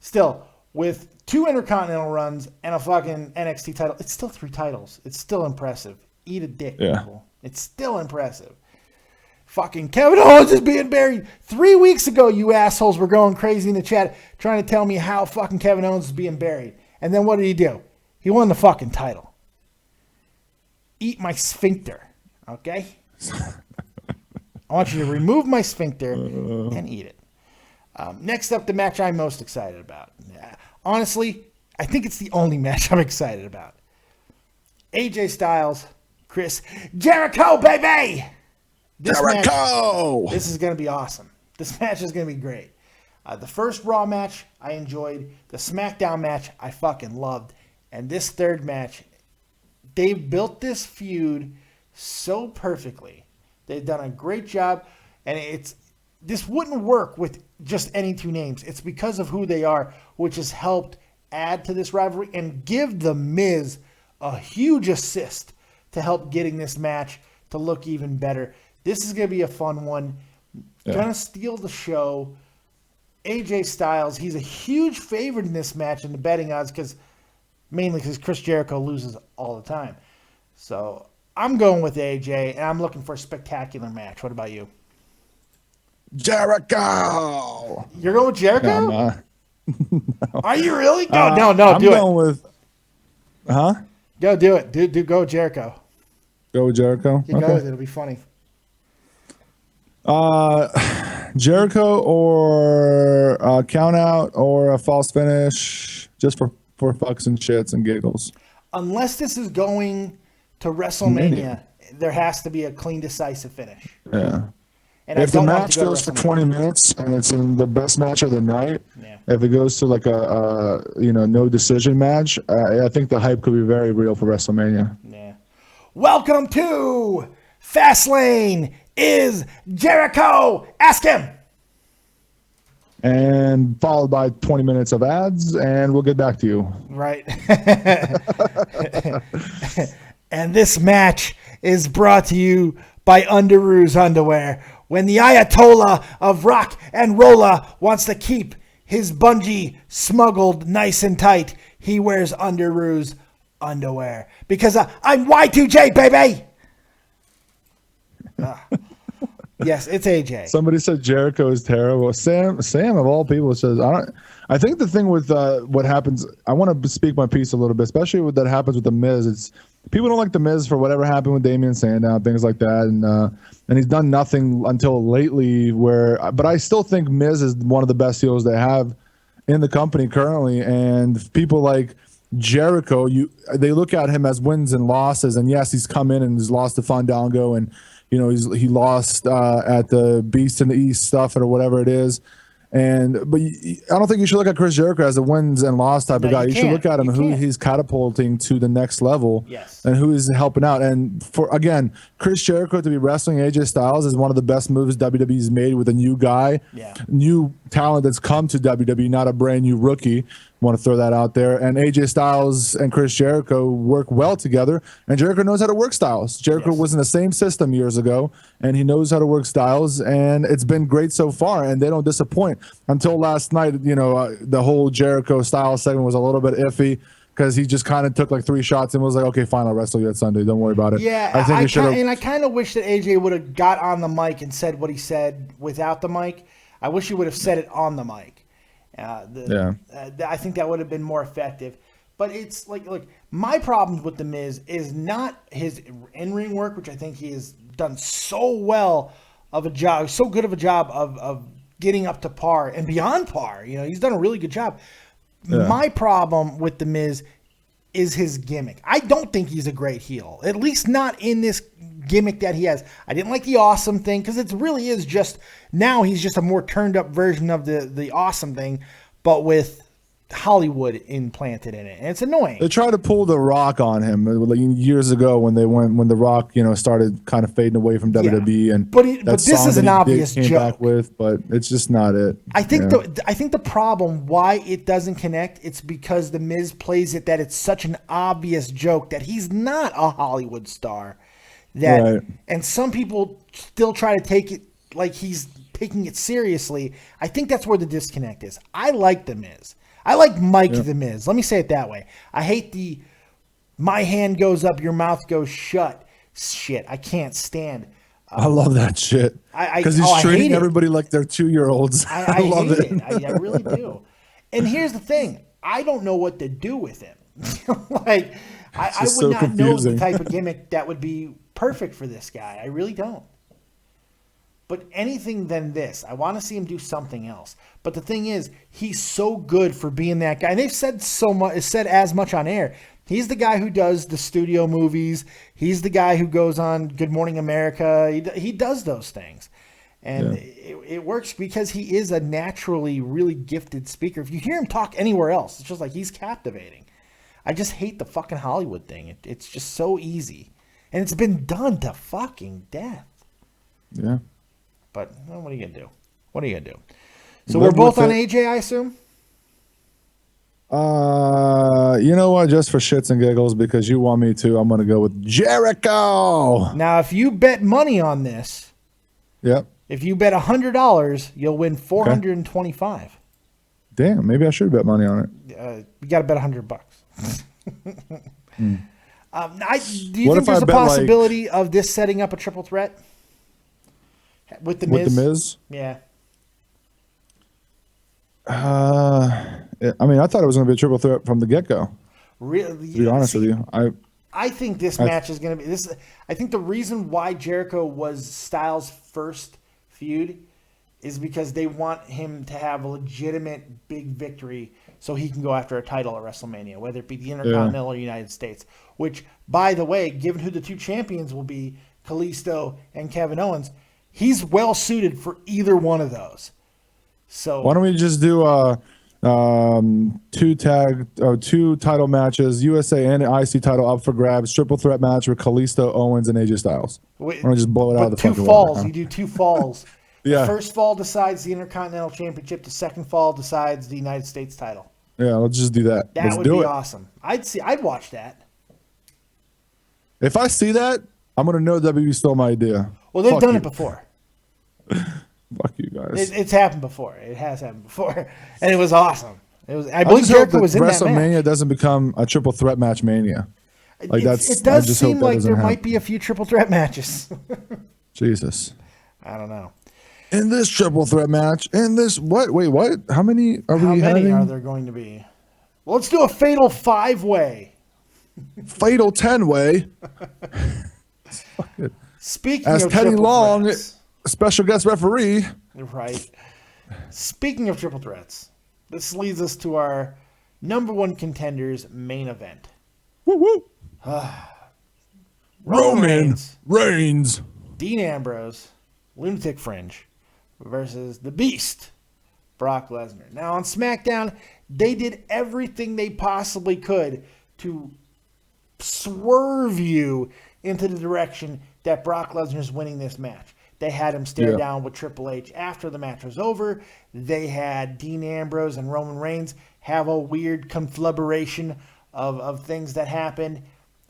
Still, with 2 Intercontinental runs and a fucking NXT title. It's still 3 titles. It's still impressive. Eat a dick, people. It's still impressive. Fucking Kevin Owens is being buried. 3 weeks ago, you assholes were going crazy in the chat trying to tell me how fucking Kevin Owens is being buried. And then what did he do? He won the fucking title. Eat my sphincter, okay? I want you to remove my sphincter and eat it. Next up, the match I'm most excited about. Honestly, I think it's the only match I'm excited about. AJ Styles, Chris Jericho, baby! Jericho! This is going to be awesome. This match is going to be great. The first Raw match, I enjoyed. The SmackDown match, I fucking loved. And this third match, they built this feud so perfectly. They've done a great job. And this wouldn't work with just any 2 names. It's because of who they are, which has helped add to this rivalry and give The Miz a huge assist to help getting this match to look even better. This is going to be a fun one. Yeah. Going to steal the show. AJ Styles, he's a huge favorite in this match in the betting odds mainly because Chris Jericho loses all the time. So I'm going with AJ, and I'm looking for a spectacular match. What about you? Jericho! You're going with Jericho? No. Are you really? No, I'm do going with... Huh? Go do it. Go with Jericho. Go with Jericho? You go with it. It'll be funny. Jericho or a count out or a false finish just for fucks and shits and giggles. Unless this is going to WrestleMania, there has to be a clean, decisive finish. Yeah. And if the match goes for 20 minutes and it's in the best match of the night, if it goes to like a no decision match, I think the hype could be very real for WrestleMania. Yeah. Welcome to FASTLANE. Is Jericho? Ask him. And followed by 20 minutes of ads, and we'll get back to you. Right. And this match is brought to you by Underoos Underwear. When the Ayatollah of rock and rolla wants to keep his bungee smuggled nice and tight, he wears Underoos Underwear. Because I'm Y2J, baby! Yes, it's AJ. Somebody said Jericho is terrible. Sam of all people says I think the thing with what happens, I want to speak my piece a little bit, especially with that happens with the Miz. It's people don't like the Miz for whatever happened with Damian Sandow, things like that, and he's done nothing until lately. But I still think Miz is one of the best heels they have in the company currently, and people like Jericho, they look at him as wins and losses, and yes, he's come in and he's lost to Fandango, and he lost at the Beast in the East stuff or whatever it is. But I don't think you should look at Chris Jericho as a wins and loss type of guy. You should look at him who he's catapulting to the next level, and who is helping out. And for Chris Jericho to be wrestling AJ Styles is one of the best moves WWE's made with a new guy, new talent that's come to WWE, not a brand new rookie. Want to throw that out there. And AJ Styles and Chris Jericho work well together, and Jericho knows how to work Styles. Jericho was in the same system years ago, and he knows how to work Styles, and it's been great so far, and they don't disappoint. Until last night, the whole Jericho Styles segment was a little bit iffy because he just kind of took like 3 shots and was like, okay, fine, I'll wrestle you at Sunday. Don't worry about it. Yeah, I kind of wish that AJ would have got on the mic and said what he said without the mic. I wish he would have said it on the mic. I think that would have been more effective. But it's like, look, my problems with The Miz is not his in-ring work, which I think he has done so well of a job, so good of a job of getting up to par and beyond par. He's done a really good job. Yeah. My problem with The Miz is his gimmick. I don't think he's a great heel, at least not in this gimmick that he has. I didn't like the awesome thing because it really is just, now he's just a more turned up version of the awesome thing, but with Hollywood implanted in it, and it's annoying. They tried to pull The Rock on him years ago when The Rock started kind of fading away from WWE, and but this is an obvious joke. But it's just not it. I think the problem why it doesn't connect, it's because The Miz plays it that it's such an obvious joke that he's not a Hollywood star. And some people still try to take it like he's taking it seriously. I think that's where the disconnect is. I like The Miz. I like Mike the Miz. Let me say it that way. I hate the my hand goes up, your mouth goes shut shit. I can't stand. I love that shit. Because he's treating everybody like they're 2-year-olds. I love it. I really do. And here's the thing. I don't know what to do with him. Like, I would not know the type of gimmick that would be perfect for this guy. I really don't. But anything than this, I want to see him do something else. But the thing is, he's so good for being that guy. And they've said so much, said as much on air. He's the guy who does the studio movies. He's the guy who goes on Good Morning America. He does those things. And it works because he is a naturally really gifted speaker. If you hear him talk anywhere else, it's just like he's captivating. I just hate the fucking Hollywood thing. It's just so easy. And it's been done to fucking death. Yeah. But well, what are you going to do? What are you going to do? So we're both on AJ, I assume? You know what? Just for shits and giggles, because you want me to, I'm going to go with Jericho. Now, if you bet money on this, if you bet $100, you'll win $425. Okay. Damn, maybe I should bet money on it. You got to bet $100. Do you think there's a possibility of this setting up a triple threat with the Miz? With the Miz? Yeah. I mean, I thought it was going to be a triple threat from the get-go. Really? To be honest with you, I think this match is going to be this. I think the reason why Jericho was Styles' first feud is because they want him to have a legitimate big victory so he can go after a title at WrestleMania, whether it be the Intercontinental or United States. Which, by the way, given who the two champions will be, Kalisto and Kevin Owens, he's well suited for either one of those. So why don't we just do two title matches, USA and IC title up for grabs, triple threat match with Kalisto, Owens, and AJ Styles. Why don't we just blow it out of the fucking two falls. water, You do two falls. Yeah. The first fall decides the Intercontinental Championship. The second fall decides the United States title. Yeah, let's just do that. That would be awesome. I'd watch that. If I see that, I'm gonna know WWE stole my idea. Well, they've done it before. Fuck you guys. It's happened before. It has happened before, and it was awesome. It was. I believe Jericho was in that match. WrestleMania doesn't become a triple threat match mania. Like it does seem like there might be a few triple threat matches. Jesus. I don't know. In this triple threat match, in this what? Wait, what? How many are we having? How many are there going to be? Well, let's do a fatal 5-way. Fatal 10-way. Speaking as of Teddy triple Long, threats, special guest referee. Right. Speaking of triple threats, this leads us to our #1 contenders main event. Woo woo. Roman Reigns, Dean Ambrose, Lunatic Fringe versus the Beast, Brock Lesnar. Now on SmackDown, they did everything they possibly could to swerve you into the direction that Brock Lesnar's winning this match. They had him stare down with Triple H after the match was over. They had Dean Ambrose and Roman Reigns have a weird conflagration of things that happened.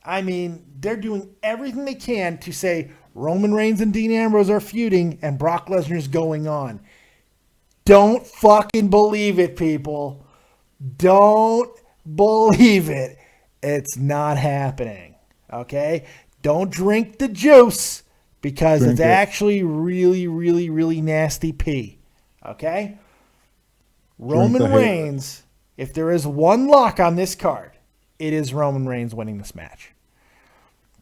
I mean, they're doing everything they can to say Roman Reigns and Dean Ambrose are feuding and Brock Lesnar's going on. Don't fucking believe it, people. Don't believe it. It's not happening. Okay? Don't drink the juice because it's actually really, really, really nasty pee. Okay? Roman Reigns, if there is one lock on this card, it is Roman Reigns winning this match.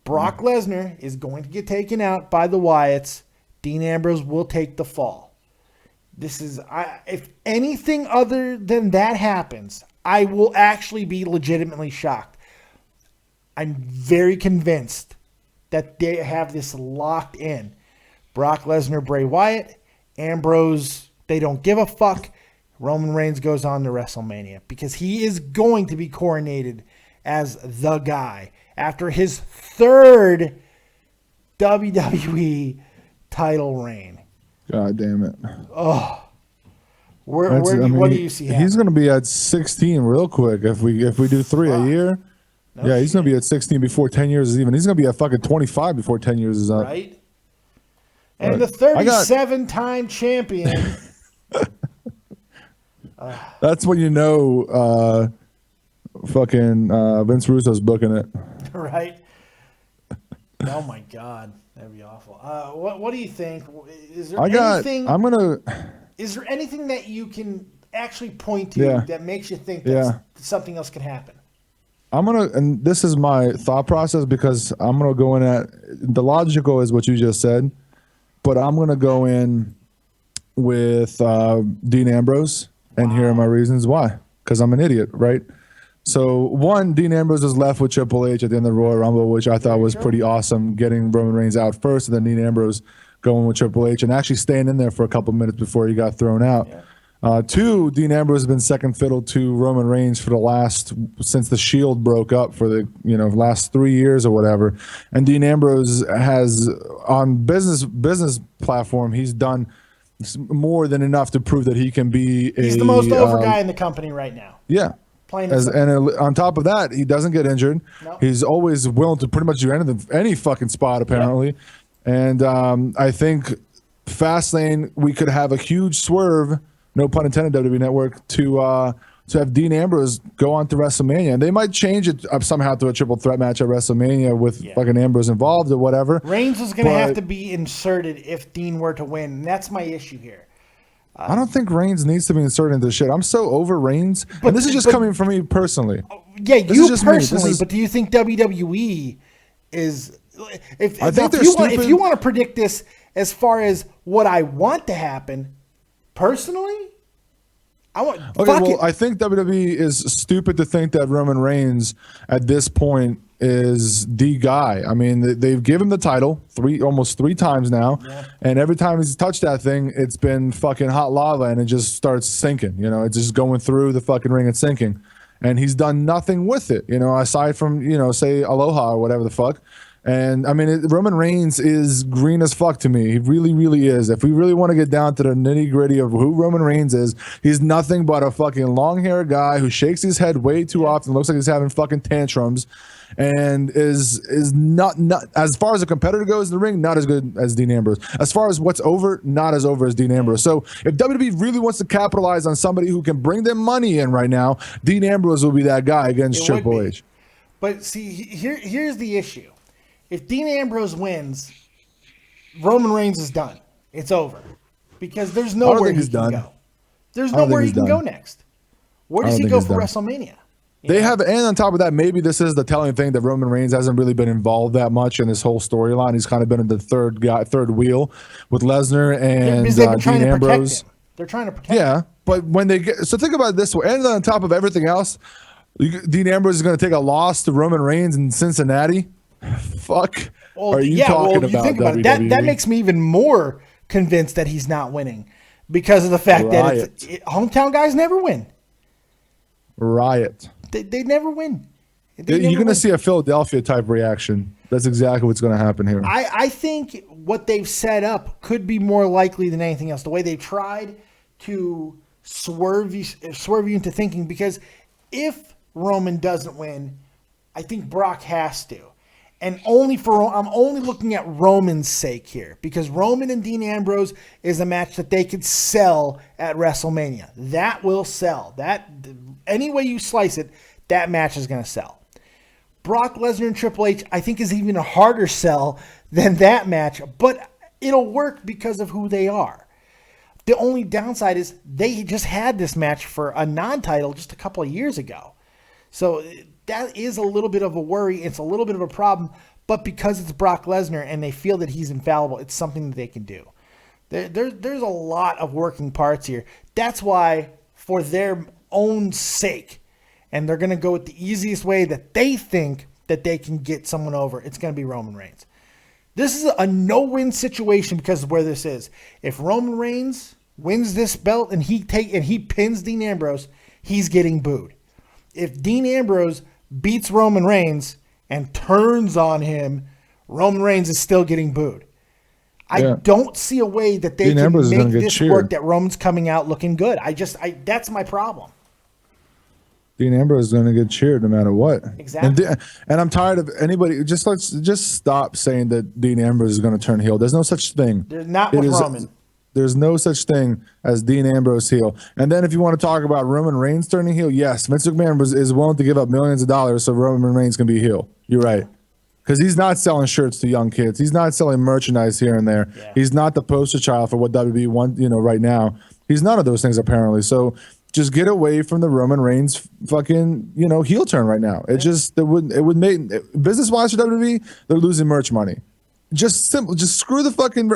Brock Lesnar is going to get taken out by the Wyatts. Dean Ambrose will take the fall. This is, if anything other than that happens, I will actually be legitimately shocked. I'm very convinced that they have this locked in. Brock Lesnar, Bray Wyatt, Ambrose, they don't give a fuck. Roman Reigns goes on to WrestleMania because he is going to be coronated as the guy after his third WWE title reign. God damn it. Oh. What do you see happening? He's going to be at 16 real quick if we do 3 a year. No he's going to be at 16 before 10 years is even. He's going to be at fucking 25 before 10 years is up. Right? And the 37-time champion That's when you know fucking Vince Russo's booking it. Right? Oh my God, that'd be awful. What do you think? Is there anything? Is there anything that you can actually point to that makes you think that something else could happen? And this is my thought process because I'm gonna go in at the logical is what you just said, but I'm gonna go in with Dean Ambrose, and here are my reasons why. Because I'm an idiot, right? So one, Dean Ambrose is left with Triple H at the end of the Royal Rumble, which I thought was pretty awesome, getting Roman Reigns out first, and then Dean Ambrose going with Triple H and actually staying in there for a couple minutes before he got thrown out. Two, Dean Ambrose has been second fiddle to Roman Reigns for since the Shield broke up for the last 3 years or whatever. And Dean Ambrose has on business platform, he's done more than enough to prove that he can be. He's the most over guy in the company right now. Yeah. And on top of that, he doesn't get injured. Nope. He's always willing to pretty much do any fucking spot apparently. And I think Fastlane, we could have a huge swerve. No pun intended, WWE Network, to have Dean Ambrose go on to WrestleMania. And they might change it up somehow to a triple threat match at WrestleMania with fucking Ambrose involved or whatever. Reigns is going to have to be inserted if Dean were to win. And that's my issue here. I don't think Reigns needs to be inserted into shit. I'm so over Reigns. And this is just coming from me personally. Yeah, you personally. But do you think WWE is... If you want to predict this as far as what I want to happen... Personally, I think WWE is stupid to think that Roman Reigns at this point is the guy. I mean, they've given him the title almost three times now, and every time he's touched that thing, it's been fucking hot lava, and it just starts sinking. It's just going through the fucking ring and sinking, and he's done nothing with it. Aside from say Aloha or whatever the fuck. And I mean, Roman Reigns is green as fuck to me. He really, really is. If we really want to get down to the nitty gritty of who Roman Reigns is, he's nothing but a fucking long haired guy who shakes his head way too often, looks like he's having fucking tantrums, and is not as far as a competitor goes in the ring, not as good as Dean Ambrose. As far as what's over, not as over as Dean Ambrose. So if WWE really wants to capitalize on somebody who can bring them money in right now, Dean Ambrose will be that guy against Triple H. But see, here's the issue. If Dean Ambrose wins, Roman Reigns is done. It's over. Because there's nowhere he can go. There's nowhere he can go next. Where does he go for WrestleMania? And on top of that, maybe this is the telling thing that Roman Reigns hasn't really been involved that much in this whole storyline. He's kind of been in the third wheel with Lesnar and Dean Ambrose. They're trying to protect him. Yeah, but when they get... So think about it this way. And on top of everything else, Dean Ambrose is going to take a loss to Roman Reigns in Cincinnati. Fuck. Well, you think about it. That makes me even more convinced that he's not winning because of the fact that hometown guys never win. Riot. They never win. You're going to see a Philadelphia type reaction. That's exactly what's going to happen here. I think what they've set up could be more likely than anything else. The way they tried to swerve you into thinking, because if Roman doesn't win, I think Brock has to. And I'm only looking at Roman's sake here, because Roman and Dean Ambrose is a match that they could sell at WrestleMania. That will sell. That any way you slice it, that match is going to sell. Brock Lesnar and Triple H, I think, is even a harder sell than that match, but it'll work because of who they are. The only downside is they just had this match for a non-title just a couple of years ago. So that is a little bit of a worry. It's a little bit of a problem, but because it's Brock Lesnar and they feel that he's infallible, it's something that they can do. There's a lot of working parts here. That's why, for their own sake, and they're going to go with the easiest way that they think that they can get someone over, it's going to be Roman Reigns. This is a no-win situation because of where this is. If Roman Reigns wins this belt and he pins Dean Ambrose, he's getting booed. If Dean Ambrose beats Roman Reigns and turns on him, Roman Reigns is still getting booed. I don't see a way that they can make this work, that Roman's coming out looking good. That's my problem. Dean Ambrose is going to get cheered no matter what. Exactly. And I'm tired of anybody. Let's stop saying that Dean Ambrose is going to turn heel. There's no such thing. There's not with Roman. There's no such thing as Dean Ambrose heel. And then if you want to talk about Roman Reigns turning heel, yes, Vince McMahon is willing to give up millions of dollars so Roman Reigns can be heel. You're right. Because he's not selling shirts to young kids. He's not selling merchandise here and there. Yeah. He's not the poster child for what WWE wants, right now. He's none of those things apparently. So just get away from the Roman Reigns fucking, heel turn right now. It would make business wise for WWE, they're losing merch money. Just simple, just screw the fucking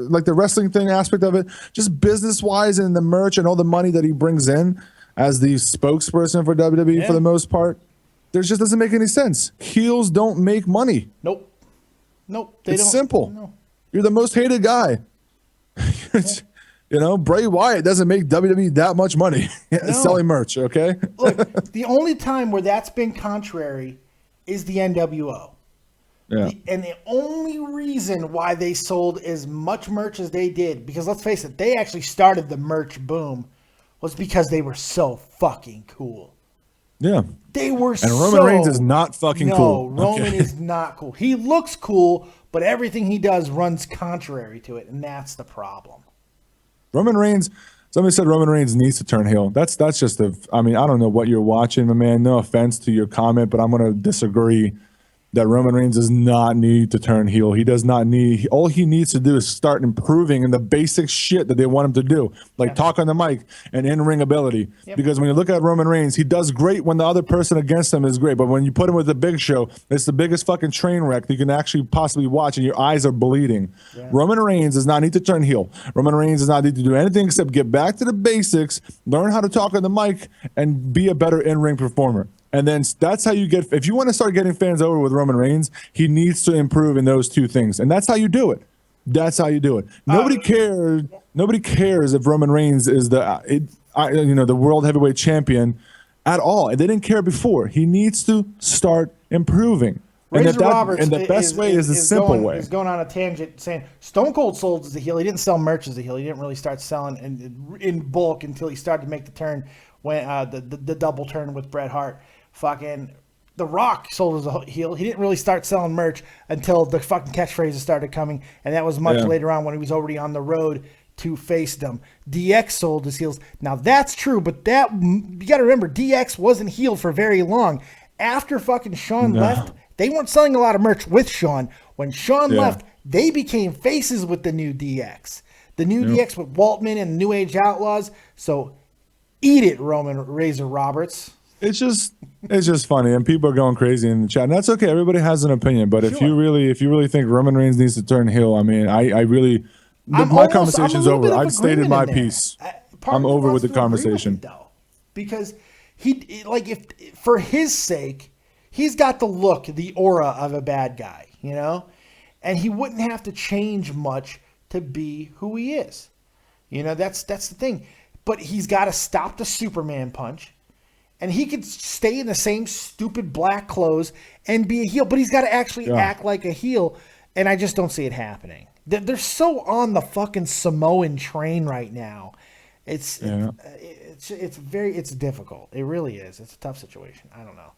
like the wrestling thing aspect of it. Just business wise and the merch and all the money that he brings in as the spokesperson for WWE for the most part. There just doesn't make any sense. Heels don't make money. Nope. It's simple. No. You're the most hated guy. Bray Wyatt doesn't make WWE that much money selling merch, okay? Look, the only time where that's been contrary is the NWO. Yeah. And the only reason why they sold as much merch as they did, because let's face it, they actually started the merch boom, was because they were so fucking cool. Yeah. They were And Roman Reigns is not fucking cool. No, Roman is not cool. He looks cool, but everything he does runs contrary to it, and that's the problem. Roman Reigns, somebody said Roman Reigns needs to turn heel. That's just I don't know what you're watching, my man. No offense to your comment, but I'm going to disagree that Roman Reigns does not need to turn heel. He does not need, all he needs to do is start improving in the basic shit that they want him to do, like talk on the mic and in-ring ability. Yep. Because when you look at Roman Reigns, he does great when the other person against him is great. But when you put him with the Big Show, it's the biggest fucking train wreck that you can actually possibly watch and your eyes are bleeding. Yeah. Roman Reigns does not need to turn heel. Roman Reigns does not need to do anything except get back to the basics, learn how to talk on the mic, and be a better in-ring performer. And then that's how you get, if you want to start getting fans over with Roman Reigns, he needs to improve in those two things. And that's how you do it. That's how you do it. Nobody cares if Roman Reigns is the world heavyweight champion at all. And they didn't care before. He needs to start improving. And the best way is the simple way. He's going on a tangent saying Stone Cold sold as a heel. He didn't sell merch as a heel. He didn't really start selling in bulk until he started to make the turn when the double turn with Bret Hart. Fucking The Rock sold as a heel. He didn't really start selling merch until the fucking catchphrases started coming, and that was much later on when he was already on the road to face them. DX sold his heels. Now that's true, but you got to remember DX wasn't heel for very long. After fucking Shawn left, they weren't selling a lot of merch with Shawn. When Shawn left, they became faces with the new DX. The new DX with Waltman and New Age Outlaws. So eat it, Roman Razor Roberts. It's just funny, and people are going crazy in the chat, and that's okay. Everybody has an opinion, but if you really think Roman Reigns needs to turn heel, I mean, my conversation's over. I've stated my piece. I'm over with the conversation, though, because if for his sake, he's got the look, the aura of a bad guy, and he wouldn't have to change much to be who he is. That's the thing, but he's got to stop the Superman punch. And he could stay in the same stupid black clothes and be a heel, but he's got to actually act like a heel, and I just don't see it happening. They're so on the fucking Samoan train right now. It's difficult. It really is. It's a tough situation. I don't know.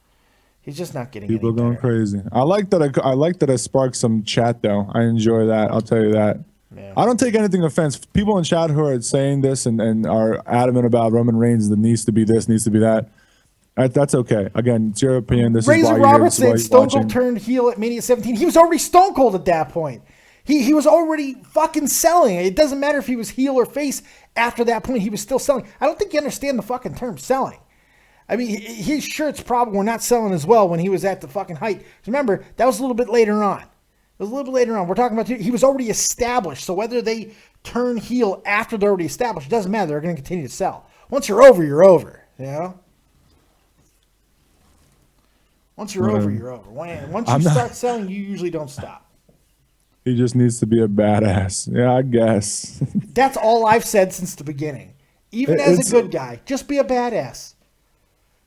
He's just not getting people any going better. Crazy. I like that I sparked some chat though. I enjoy that. I'll tell you that. Yeah. I don't take anything offense. People in chat who are saying this and are adamant about Roman Reigns that needs to be this, needs to be that. That's okay. Again, it's your opinion. This Razor is why Roberts you're said Stone Cold turned heel at Mania 17. He was already Stone Cold at that point. He was already fucking selling. It doesn't matter if he was heel or face. After that point, he was still selling. I don't think you understand the fucking term selling. I mean, his shirts probably were not selling as well when he was at the fucking height. Remember, that was a little bit later on. It was a little bit later on. We're talking about he was already established. So whether they turn heel after they're already established, it doesn't matter. They're going to continue to sell. Once you're over, you're over. Once you're over, you're over. Once you start selling, you usually don't stop. He just needs to be a badass. Yeah, I guess. That's all I've said since the beginning. Even as a good guy, just be a badass.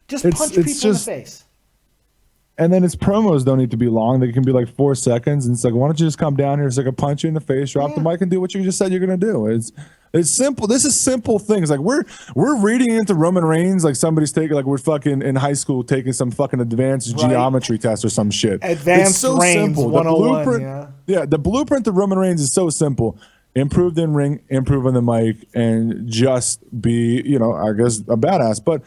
Just punch people in the face. And then his promos don't need to be long. They can be like 4 seconds. And it's like, why don't you just come down here so I can punch you in the face, drop the mic, and do what you just said you're going to do. It's simple. This is simple things. Like we're reading into Roman Reigns like somebody's taking, like we're fucking in high school taking some fucking advanced geometry test or some shit. Advanced Reigns 101. The blueprint of Roman Reigns is so simple. improved in ring, improve on the mic, and just be, I guess a badass. But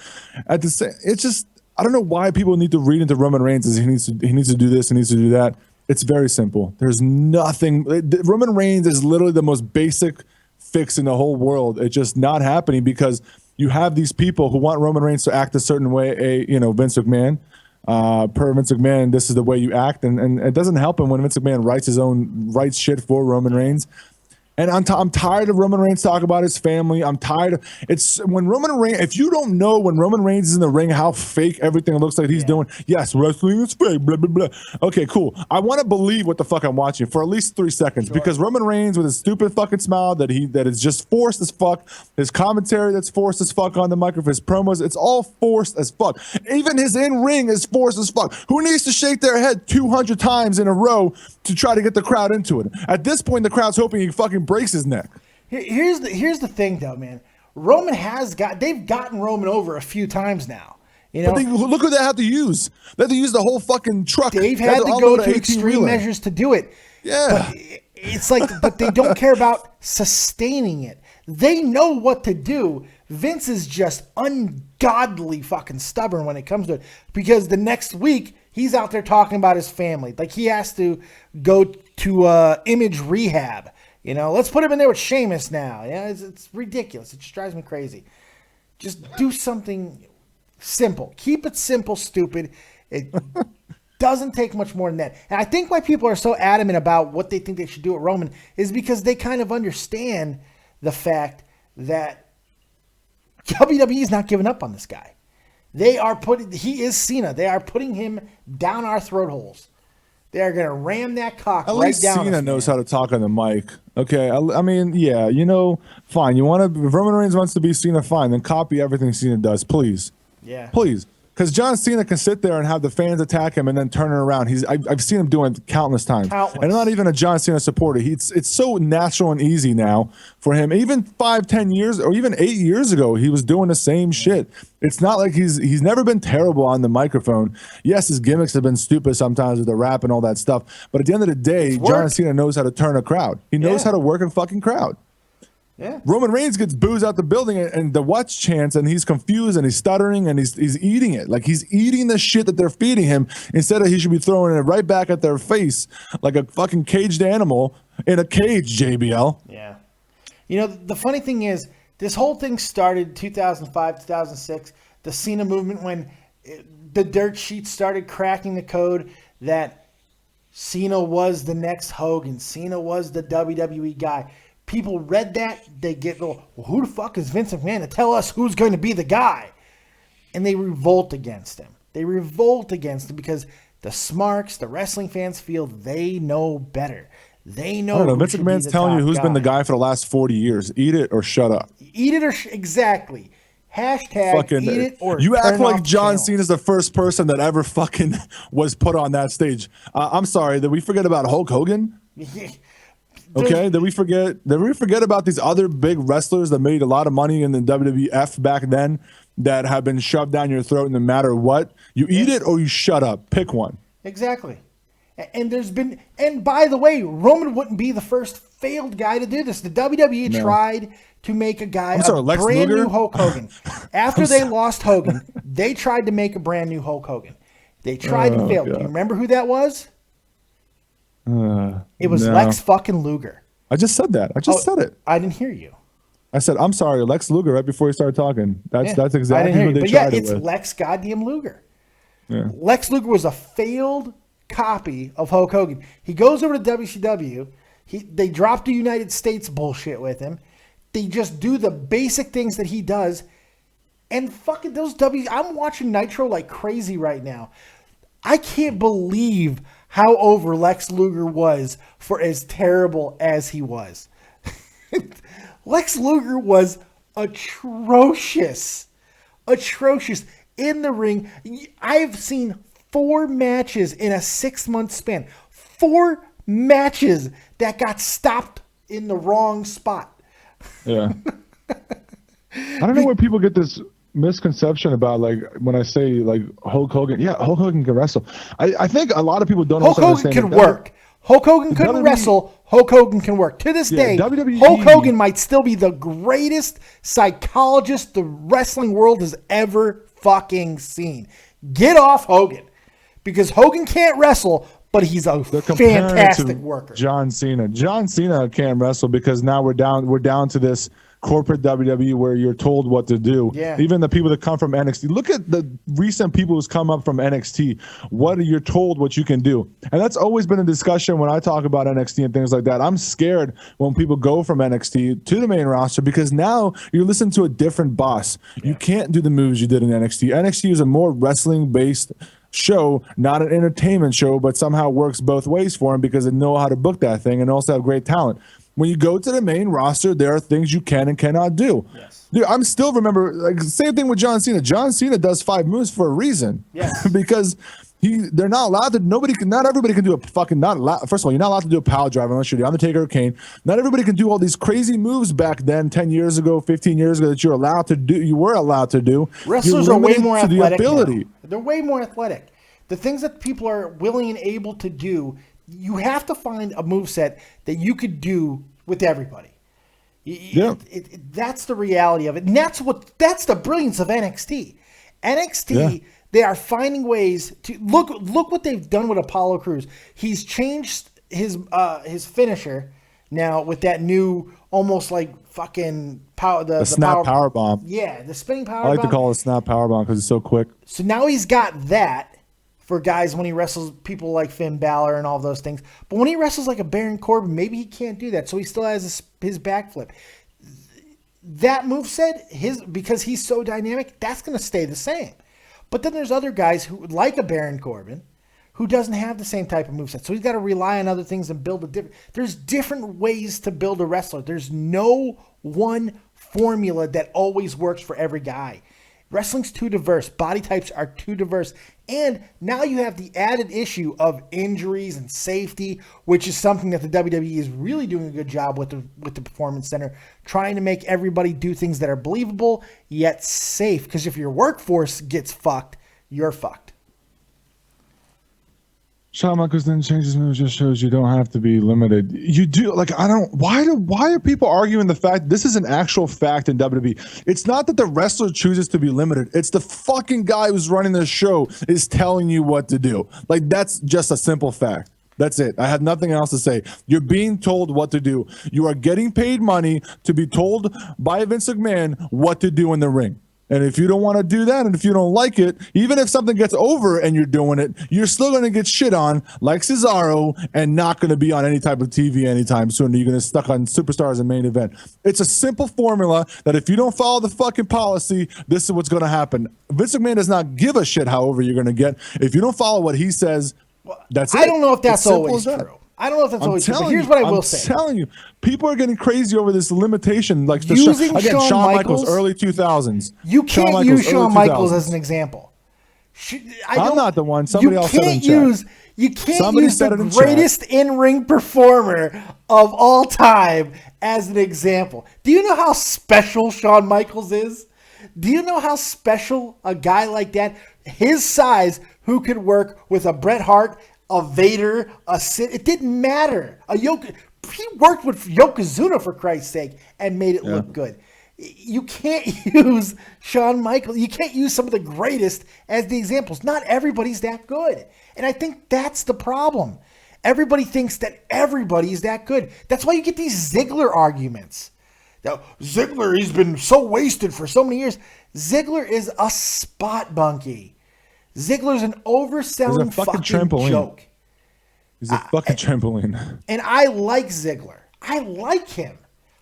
at the same, it's just, I don't know why people need to read into Roman Reigns as he needs to do this, he needs to do that. It's very simple. There's nothing. Roman Reigns is literally the most basic fix in the whole world. It's just not happening because you have these people who want Roman Reigns to act a certain way. Vince McMahon. Per Vince McMahon, this is the way you act, and it doesn't help him when Vince McMahon writes shit for Roman Reigns. And I'm tired of Roman Reigns talking about his family. I'm tired of it's when Roman Reigns. If you don't know when Roman Reigns is in the ring, how fake everything looks like he's doing. Yes, wrestling is fake. Blah blah blah. Okay, cool. I want to believe what the fuck I'm watching for at least 3 seconds because Roman Reigns with his stupid fucking smile that is just forced as fuck. His commentary that's forced as fuck on the microphone. His promos, it's all forced as fuck. Even his in ring is forced as fuck. Who needs to shake their head 200 times in a row to try to get the crowd into it? At this point, the crowd's hoping he fucking breaks his neck. Here's the thing, though, man. They've gotten Roman over a few times now. But look what they have to use. They have to use the whole fucking truck. They've had to go to extreme measures to do it. Yeah. But it's like, but they don't care about sustaining it. They know what to do. Vince is just ungodly fucking stubborn when it comes to it because the next week he's out there talking about his family. Like he has to go to image rehab. Let's put him in there with Sheamus now. Yeah, it's ridiculous. It just drives me crazy. Just do something simple. Keep it simple, stupid. It doesn't take much more than that. And I think why people are so adamant about what they think they should do at Roman is because they kind of understand the fact that WWE is not giving up on this guy. He is Cena. They are putting him down our throat holes. They are going to ram that cock At right least down. Cena knows how to talk on the mic. Okay, I mean, yeah, fine. If Roman Reigns wants to be Cena, fine. Then copy everything Cena does, please. Yeah. Please. Because John Cena can sit there and have the fans attack him and then turn it around. I've seen him doing it countless times. And I'm not even a John Cena supporter. It's so natural and easy now for him. Even 5, 10 years or even 8 years ago, he was doing the same shit. It's not like he's never been terrible on the microphone. Yes, his gimmicks have been stupid sometimes with the rap and all that stuff. But at the end of the day, John Cena knows how to turn a crowd. He knows how to work a fucking crowd. Yeah. Roman Reigns gets booed out the building and the what's chants and he's confused and he's stuttering and he's eating it. Like he's eating the shit that they're feeding him instead of he should be throwing it right back at their face like a fucking caged animal in a cage, JBL. Yeah. The funny thing is this whole thing started 2005, 2006, the Cena movement when the dirt sheets started cracking the code that Cena was the next Hogan. Cena was the WWE guy. People read that, they get, well, who the fuck is Vince McMahon to tell us who's going to be the guy? And they revolt against him. They revolt against him because the smarks, the wrestling fans feel they know better. They know. I don't know. Vince McMahon's telling you who's been the guy for the last 40 years. Eat it or shut up. Eat it or exactly. Hashtag fucking, eat it or you act like John channel. Cena's the first person that ever fucking was put on that stage. I'm sorry, did we forget about Hulk Hogan? Okay, did we forget about these other big wrestlers that made a lot of money in the WWF back then that have been shoved down your throat no matter what? You eat it or you shut up. Pick one. Exactly. And by the way, Roman wouldn't be the first failed guy to do this. The WWE tried to make a guy brand new Hulk Hogan. After they lost Hogan, they tried to make a brand new Hulk Hogan. They tried and failed. God. Do you remember who that was? It was Lex fucking Luger. I just said that. I just said it. I didn't hear you. I said, I'm sorry, Lex Luger, right before you started talking. That's exactly who they tried it with. It's Lex goddamn Luger. Yeah. Lex Luger was a failed copy of Hulk Hogan. He goes over to WCW. They drop the United States bullshit with him. They just do the basic things that he does. And fucking I'm watching Nitro like crazy right now. I can't believe how over Lex Luger was for as terrible as he was. Lex Luger was atrocious. Atrocious. In the ring, I've seen 4 matches in a 6-month span. 4 matches that got stopped in the wrong spot. Yeah. I don't know where people get this misconception about, like, when I say, like, Hulk Hogan. Yeah, Hulk Hogan can wrestle. I think a lot of people don't Hulk Hogan can work. Hulk Hogan couldn't WWE wrestle. Hulk Hogan can work. To this day, WWE Hulk Hogan might still be the greatest psychologist the wrestling world has ever fucking seen. Get off Hogan. Because Hogan can't wrestle, but he's a fantastic worker. John Cena. John Cena can't wrestle because now we're down to this corporate WWE where you're told what to do. Yeah. Even the people that come from NXT. Look at the recent people who's come up from NXT. What are you told what you can do? And that's always been a discussion when I talk about NXT and things like that. I'm scared when people go from NXT to the main roster because now you're listening to a different boss. Yeah. You can't do the moves you did in NXT. NXT is a more wrestling-based show, not an entertainment show, but somehow works both ways for him because they know how to book that thing and also have great talent. When you go to the main roster, there are things you can and cannot do. Yes. Dude, I'm still remember like same thing with John Cena. John Cena does 5 moves for a reason. Yes. Because they're not allowed to. Not everybody can do a fucking. First of all, you're not allowed to do a power driver unless you're the Undertaker or Kane. Not everybody can do all these crazy moves back then, 10 years ago, 15 years ago that you're allowed to do. You were allowed to do. Wrestlers are way more athletic now. They're way more athletic. The things that people are willing and able to do, you have to find a moveset that you could do with everybody. Yeah. That's the reality of it. And that's the brilliance of NXT. NXT, they are finding ways to look what they've done with Apollo Crews. He's changed his finisher now with that new almost like fucking power the snap power bomb. Yeah, the spinning power bomb. I like to call it a snap power bomb because it's so quick. So now he's got that for guys when he wrestles people like Finn Balor and all those things. But when he wrestles like a Baron Corbin, maybe he can't do that. So he still has his backflip. That moveset, because he's so dynamic, that's going to stay the same. But then there's other guys who, like a Baron Corbin, who doesn't have the same type of moveset. So he's got to rely on other things and build a different. There's different ways to build a wrestler. There's no one formula that always works for every guy. Wrestling's too diverse. Body types are too diverse. And now you have the added issue of injuries and safety, which is something that the WWE is really doing a good job with the Performance Center, trying to make everybody do things that are believable yet safe. Because if your workforce gets fucked, you're fucked. Shawn Michaels didn't change his moves, just shows you don't have to be limited. You do, like, why are people arguing the fact this is an actual fact in WWE? It's not that the wrestler chooses to be limited. It's the fucking guy who's running the show is telling you what to do. Like, that's just a simple fact. That's it. I have nothing else to say. You're being told what to do. You are getting paid money to be told by Vince McMahon what to do in the ring. And if you don't want to do that, and if you don't like it, even if something gets over and you're doing it, you're still going to get shit on like Cesaro and not going to be on any type of TV anytime soon. You're going to stuck on Superstars and main event. It's a simple formula that if you don't follow the fucking policy, this is what's going to happen. Vince McMahon does not give a shit however you're going to get. If you don't follow what he says, that's it. I don't know if that's always true. I don't know if that's always true, but here's what I will say. I'm telling you, people are getting crazy over this limitation. Like using Shawn Michaels, early 2000s. You can't use Shawn Michaels as an example. I'm not the one. Somebody else said it in chat. You can't use the greatest in-ring performer of all time as an example. Do you know how special Shawn Michaels is? Do you know how special a guy like that, his size, who could work with a Bret Hart, a Vader, it didn't matter. He worked with Yokozuna, for Christ's sake, and made it look good. You can't use Shawn Michaels. You can't use some of the greatest as the examples. Not everybody's that good. And I think that's the problem. Everybody thinks that everybody is that good. That's why you get these Ziggler arguments. Now, Ziggler, he's been so wasted for so many years. Ziggler is a spot monkey. Ziggler's an overselling fucking joke. He's a fucking trampoline. And I like Ziggler. I like him.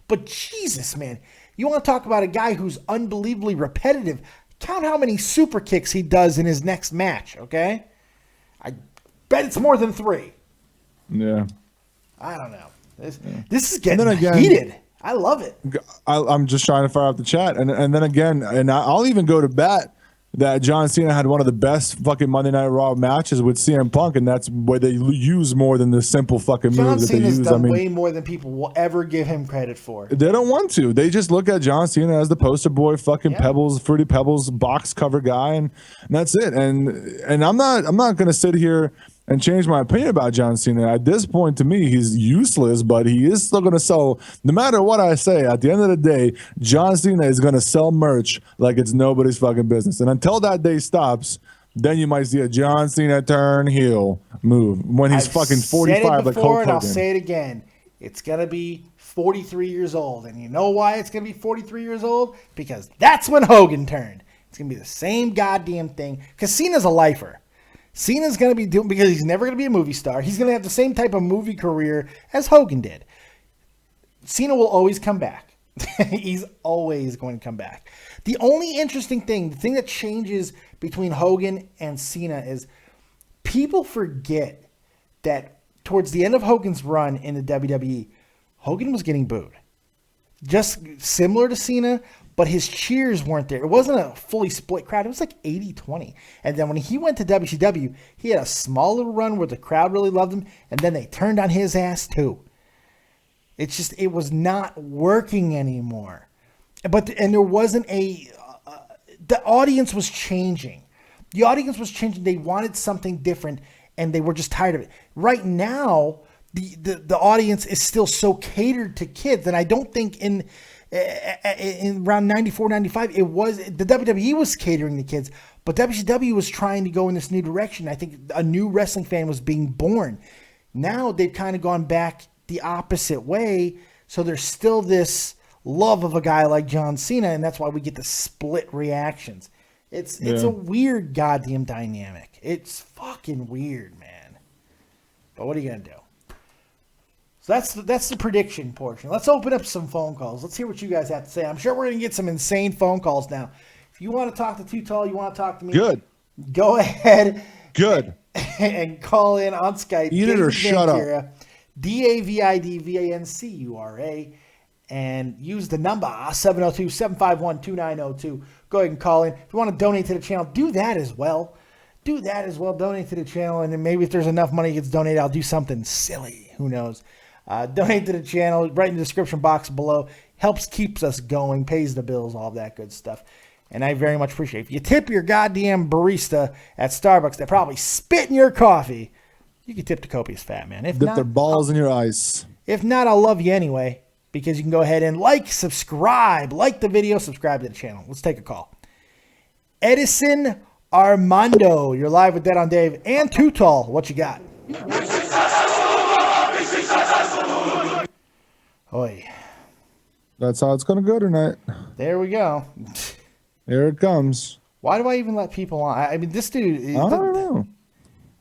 But Jesus, man, you want to talk about a guy who's unbelievably repetitive. Count how many super kicks he does in his next match, okay? I bet it's more than 3. Yeah. I don't know. This is getting heated. I love it. I'm just trying to fire up the chat. And then again, and I'll even go to bat that John Cena had one of the best fucking Monday Night Raw matches with CM Punk, and that's where they use more than the simple fucking moves that they use. John Cena's done way more than people will ever give him credit for. They don't want to. They just look at John Cena as the poster boy, fucking Pebbles, Fruity Pebbles box cover guy, and that's it. And I'm not going to sit here and change my opinion about John Cena. At this point, to me, he's useless, but he is still going to sell. No matter what I say, at the end of the day, John Cena is going to sell merch like it's nobody's fucking business. And until that day stops, then you might see a John Cena turn heel move when he's fucking 45 like Hulk Hogan. And I'll say it again. It's going to be 43 years old. And you know why it's going to be 43 years old? Because that's when Hogan turned. It's going to be the same goddamn thing. Because Cena's a lifer. Cena's going to be doing, because he's never going to be a movie star. He's going to have the same type of movie career as Hogan did. Cena will always come back. He's always going to come back. The only interesting thing, the thing that changes between Hogan and Cena is people forget that towards the end of Hogan's run in the WWE, Hogan was getting booed. Just similar to Cena, but his cheers weren't there. It wasn't a fully split crowd. It was like 80-20. And then when he went to WCW, he had a small little run where the crowd really loved him, and then they turned on his ass too. It's just, it was not working anymore. And there wasn't the audience was changing. The audience was changing. They wanted something different, and they were just tired of it. Right now, the audience is still so catered to kids, and I don't think in around 94, 95, it was the WWE was catering to kids, but WCW was trying to go in this new direction. I think a new wrestling fan was being born. Now they've kind of gone back the opposite way, so there's still this love of a guy like John Cena, and that's why we get the split reactions. It's a weird goddamn dynamic. It's fucking weird, man. But what are you gonna do? So that's the prediction portion. Let's open up some phone calls. Let's hear what you guys have to say. I'm sure we're gonna get some insane phone calls now. If you want to talk to Too Tall, you want to talk to me, good. Go ahead. Good. And call in on Skype. Eat it or shut up. DAVIDVANCURA, and use the number 702-751-2902. Go ahead and call in. If you want to donate to the channel, do that as well. Donate to the channel, and then maybe if there's enough money gets donated, I'll do something silly. Who knows? Donate to the channel right in the description box below. Helps keeps us going, pays the bills, all that good stuff. And I very much appreciate it. If you tip your goddamn barista at Starbucks that probably spit in your coffee, you can tip the Copious Fat Man. If Dip not, their balls in your ice. If not, I'll love you anyway, because you can go ahead and like the video, subscribe to the channel. Let's take a call. Edison Armando, you're live with Dead on Dave and Too Tall. What you got? Oi. That's how it's going to go tonight. There we go. Here it comes. Why do I even let people on? I mean, this dude. I don't know.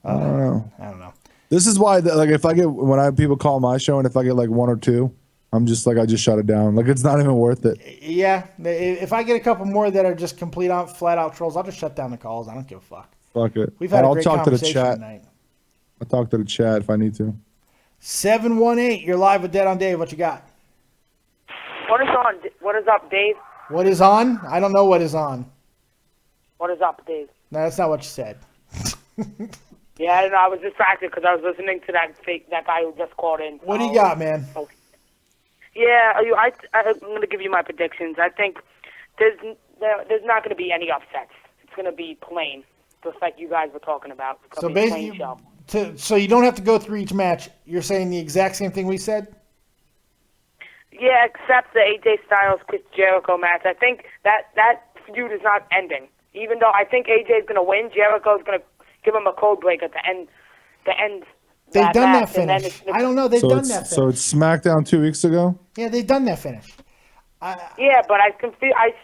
I don't know. This is why, like, if I get people call my show, and if I get like one or two, I'm just like, I just shut it down. Like, it's not even worth it. Yeah, if I get a couple more that are just flat out trolls, I'll just shut down the calls. I don't give a fuck. Fuck it. We've had a great talk conversation to the chat tonight. I'll talk to the chat if I need to. 718, you're live with Dead on Dave. What you got? What is on? What is up, Dave? What is on? I don't know what is on. What is up, Dave? No, that's not what you said. Yeah, I don't know. I was distracted because I was listening to that guy who just called in. What do you got, man? Okay. Yeah, I'm going to give you my predictions. I think there's not going to be any upsets. It's going to be plain, just like you guys were talking about. So basically, so you don't have to go through each match. You're saying the exact same thing we said? Yeah, except the AJ Styles Chris Jericho match. I think that feud is not ending. Even though I think AJ is going to win, Jericho's going to give him a code break at the end. They've done that finish. I don't know. They've done that finish. So it's SmackDown 2 weeks ago? Yeah, they've done that finish. Yeah, but I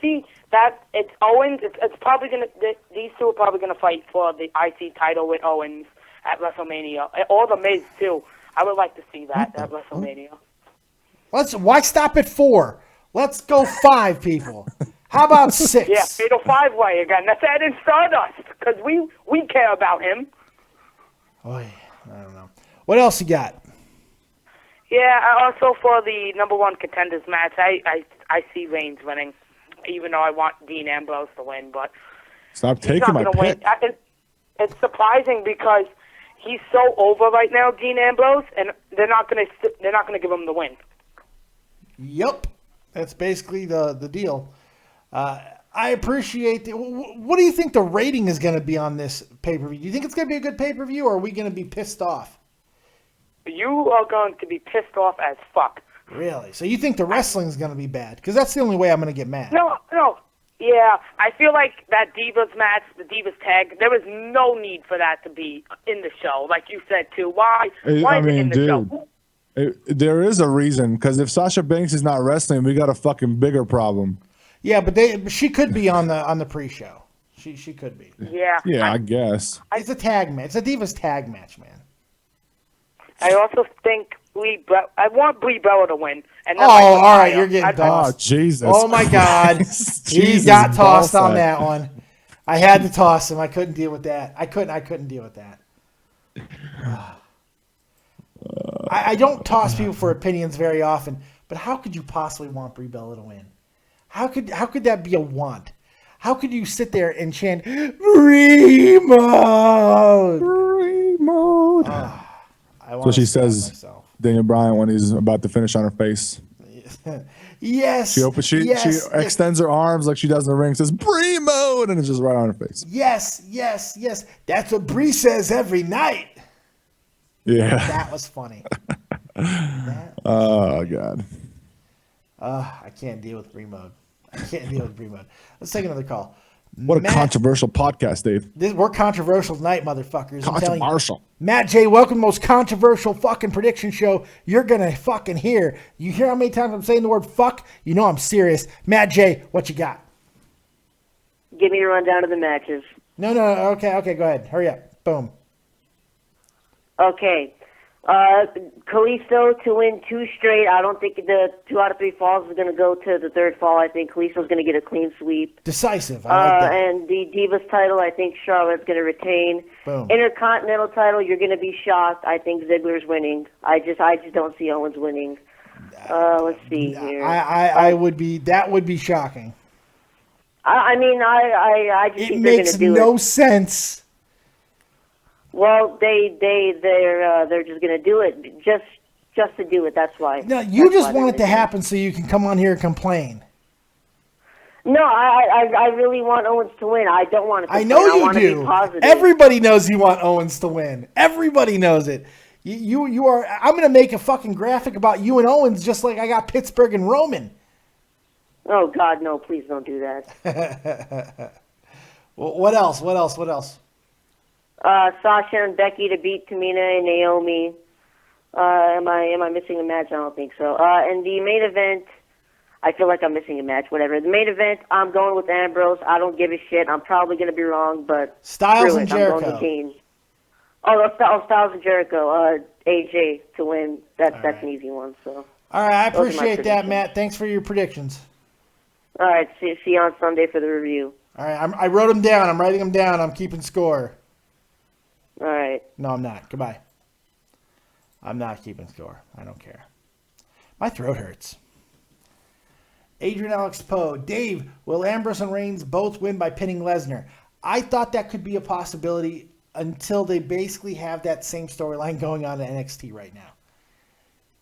see that it's Owens. It's probably going to. These two are probably going to fight for the IC title with Owens at WrestleMania. Or the Miz, too. I would like to see that at WrestleMania. Why stop at 4? Let's go 5, people. How about 6? Yeah, fatal 5-way again. That's Ed Stardust, because we care about him. Oy, I don't know. What else you got? Yeah, also for the number 1 contenders match, I see Reigns winning, even though I want Dean Ambrose to win. But stop taking my pick. It's surprising because he's so over right now, Dean Ambrose, and they're not gonna give him the win. Yep, that's basically the deal. I appreciate it. What do you think the rating is going to be on this pay-per-view? Do you think it's going to be a good pay-per-view, or are we going to be pissed off? You are going to be pissed off as fuck. Really? So you think the wrestling is going to be bad? Because that's the only way I'm going to get mad. No. Yeah, I feel like that Divas match, the Divas tag, there was no need for that to be in the show. Like you said, too. Why is it in the show? There is a reason, because if Sasha Banks is not wrestling, we got a fucking bigger problem. Yeah, but she could be on the pre-show. She could be. Yeah. Yeah, I guess. It's a tag match. It's a Divas tag match, man. I also think I want Brie Bella to win. And then all right, you're getting tossed. Oh, Jesus. Oh, my God. He got tossed on that one. I had to toss him. I couldn't deal with that. I couldn't deal with that. I don't toss people for opinions very often, but how could you possibly want Brie Bella to win? How could that be a want? How could you sit there and chant Brie Mode? Brie Mode. So she says myself. Daniel Bryan when he's about to finish on her face. Yes. She extends her arms like she does in the ring, says Brie Mode, and it's just right on her face. Yes. That's what Brie says every night. Yeah. That was funny. Oh, God. I can't deal with Brie Mode. Let's take another call. What a controversial podcast, Dave. We're controversial tonight, motherfuckers. Controversial. Matt J, welcome to the most controversial fucking prediction show you're going to fucking hear. You hear how many times I'm saying the word fuck? You know I'm serious. Matt J, what you got? Give me a rundown of the matches. No. Okay, go ahead. Hurry up. Boom. Okay. Kalisto to win 2 straight. I don't think the 2 out of 3 falls is going to go to the 3rd fall. I think Kalisto's going to get a clean sweep. Decisive. I like that. And the Divas title, I think Charlotte's going to retain. Boom. Intercontinental title, you're going to be shocked. I think Ziggler's winning. I just don't see Owens winning. Let's see here. I would be. That would be shocking. I mean, I just think they're going to do it. It makes no sense. Well, they're just gonna do it just to do it. That's why. No, you just want it to happen so you can come on here and complain. No, I really want Owens to win. I don't want it to I know win. you do. Be positive. Everybody knows you want Owens to win. Everybody knows it. You are. I'm gonna make a fucking graphic about you and Owens, just like I got Pittsburgh and Roman. Oh God, no! Please don't do that. Well, what else? Sasha and Becky to beat Tamina and Naomi. Am I missing a match? I don't think so. And the main event, I feel like I'm missing a match. Whatever. The main event, I'm going with Ambrose. I don't give a shit. I'm probably going to be wrong, but Styles and Jericho. I'm going with Kane. Styles and Jericho. AJ to win. That's an easy one. So. All right, I appreciate that, Matt. Thanks for your predictions. All right, see you on Sunday for the review. All right, I wrote them down. I'm writing them down. I'm keeping score. All right. No, I'm not. Goodbye. I'm not keeping score. I don't care. My throat hurts. Adrian Alex Poe. Dave, will Ambrose and Reigns both win by pinning Lesnar? I thought that could be a possibility until they basically have that same storyline going on in NXT right now.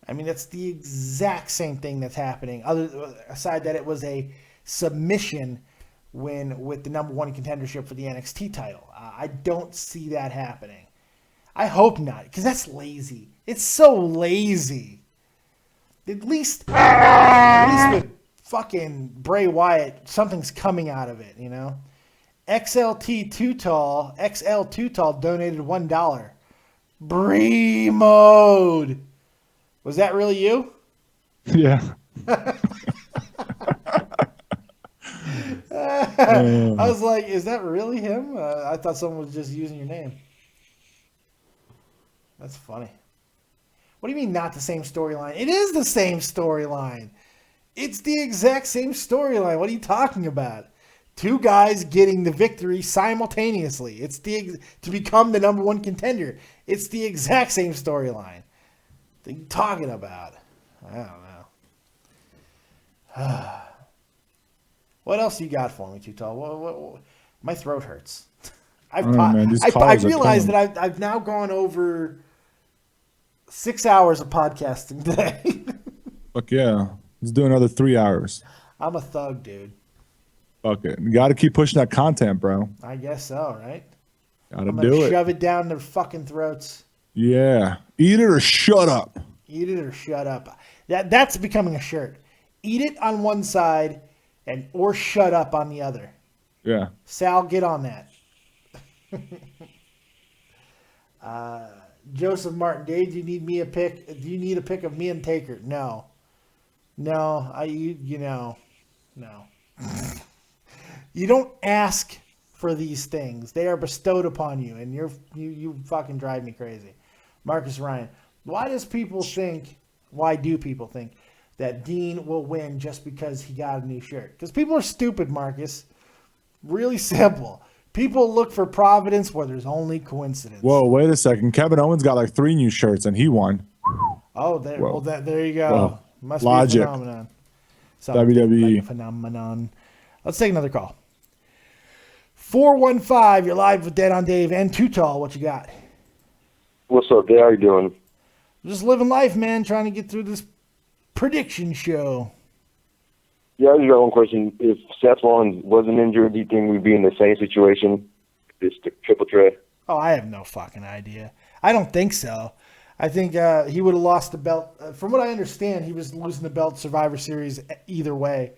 I mean, that's the exact same thing that's happening. Aside that it was a submission win with the number 1 contendership for the NXT title. I don't see that happening. I hope not, because that's lazy. It's so lazy. At least with fucking Bray Wyatt, something's coming out of it, you know? XL Too Tall donated $1. Brie Mode. Was that really you? Yeah. I was like, is that really him? I thought someone was just using your name. That's funny. What do you mean not the same storyline? It is the same storyline. It's the exact same storyline. What are you talking about? 2 guys getting the victory simultaneously. It's to become the number 1 contender. It's the exact same storyline. What are you talking about? I don't know. What else you got for me, Too Tall? What? My throat hurts. I realized that I've now gone over 6 hours of podcasting today. Fuck yeah. Let's do another 3 hours. I'm a thug, dude. Fuck it. You got to keep pushing that content, bro. I guess so, right? Got to I'm gonna do it. shove it down their fucking throats. Yeah. Eat it or shut up. Eat it or shut up. That's becoming a shirt. Eat it on one side or shut up on the other. Yeah. Sal, get on that. Joseph Martin, Dave, do you need me a pic? Do you need a pic of me and Taker? No. No. No. You don't ask for these things. They are bestowed upon you, and you fucking drive me crazy. Marcus Ryan, why do people think that Dean will win just because he got a new shirt? Because people are stupid, Marcus. Really simple. People look for providence where there's only coincidence. Whoa, wait a second. Kevin Owens got like 3 new shirts, and he won. Oh, there you go. Whoa. Must Logic. be a phenomenon. Something WWE. like a phenomenon. Let's take another call. 415, you're live with Dead on Dave and Too Tall. What you got? What's up, Dave? How you doing? Just living life, man. Trying to get through this prediction show. Yeah, I just got one question. If Seth Rollins wasn't injured, do you think we'd be in the same situation? This triple threat? Oh, I have no fucking idea. I don't think so. I think he would have lost the belt. From what I understand, he was losing the belt Survivor Series either way.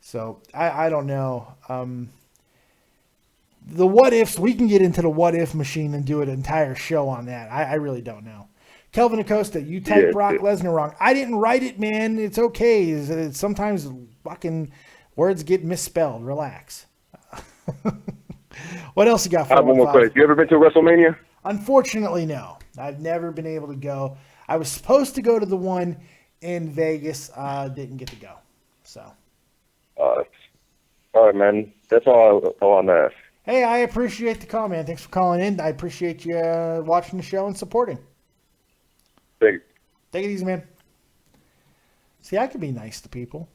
So I don't know. The what ifs, we can get into the what if machine and do an entire show on that. I really don't know. Kelvin Acosta, you typed Brock Lesnar wrong. I didn't write it, man. It's okay. Sometimes fucking words get misspelled. Relax. What else you got for I have one more question. You ever been to WrestleMania? Unfortunately, no. I've never been able to go. I was supposed to go to the one in Vegas. Didn't get to go. So. All right, man. That's all I'm asking. Hey, I appreciate the call, man. Thanks for calling in. I appreciate you watching the show and supporting. Thank you. Take it easy, man. See, I can be nice to people.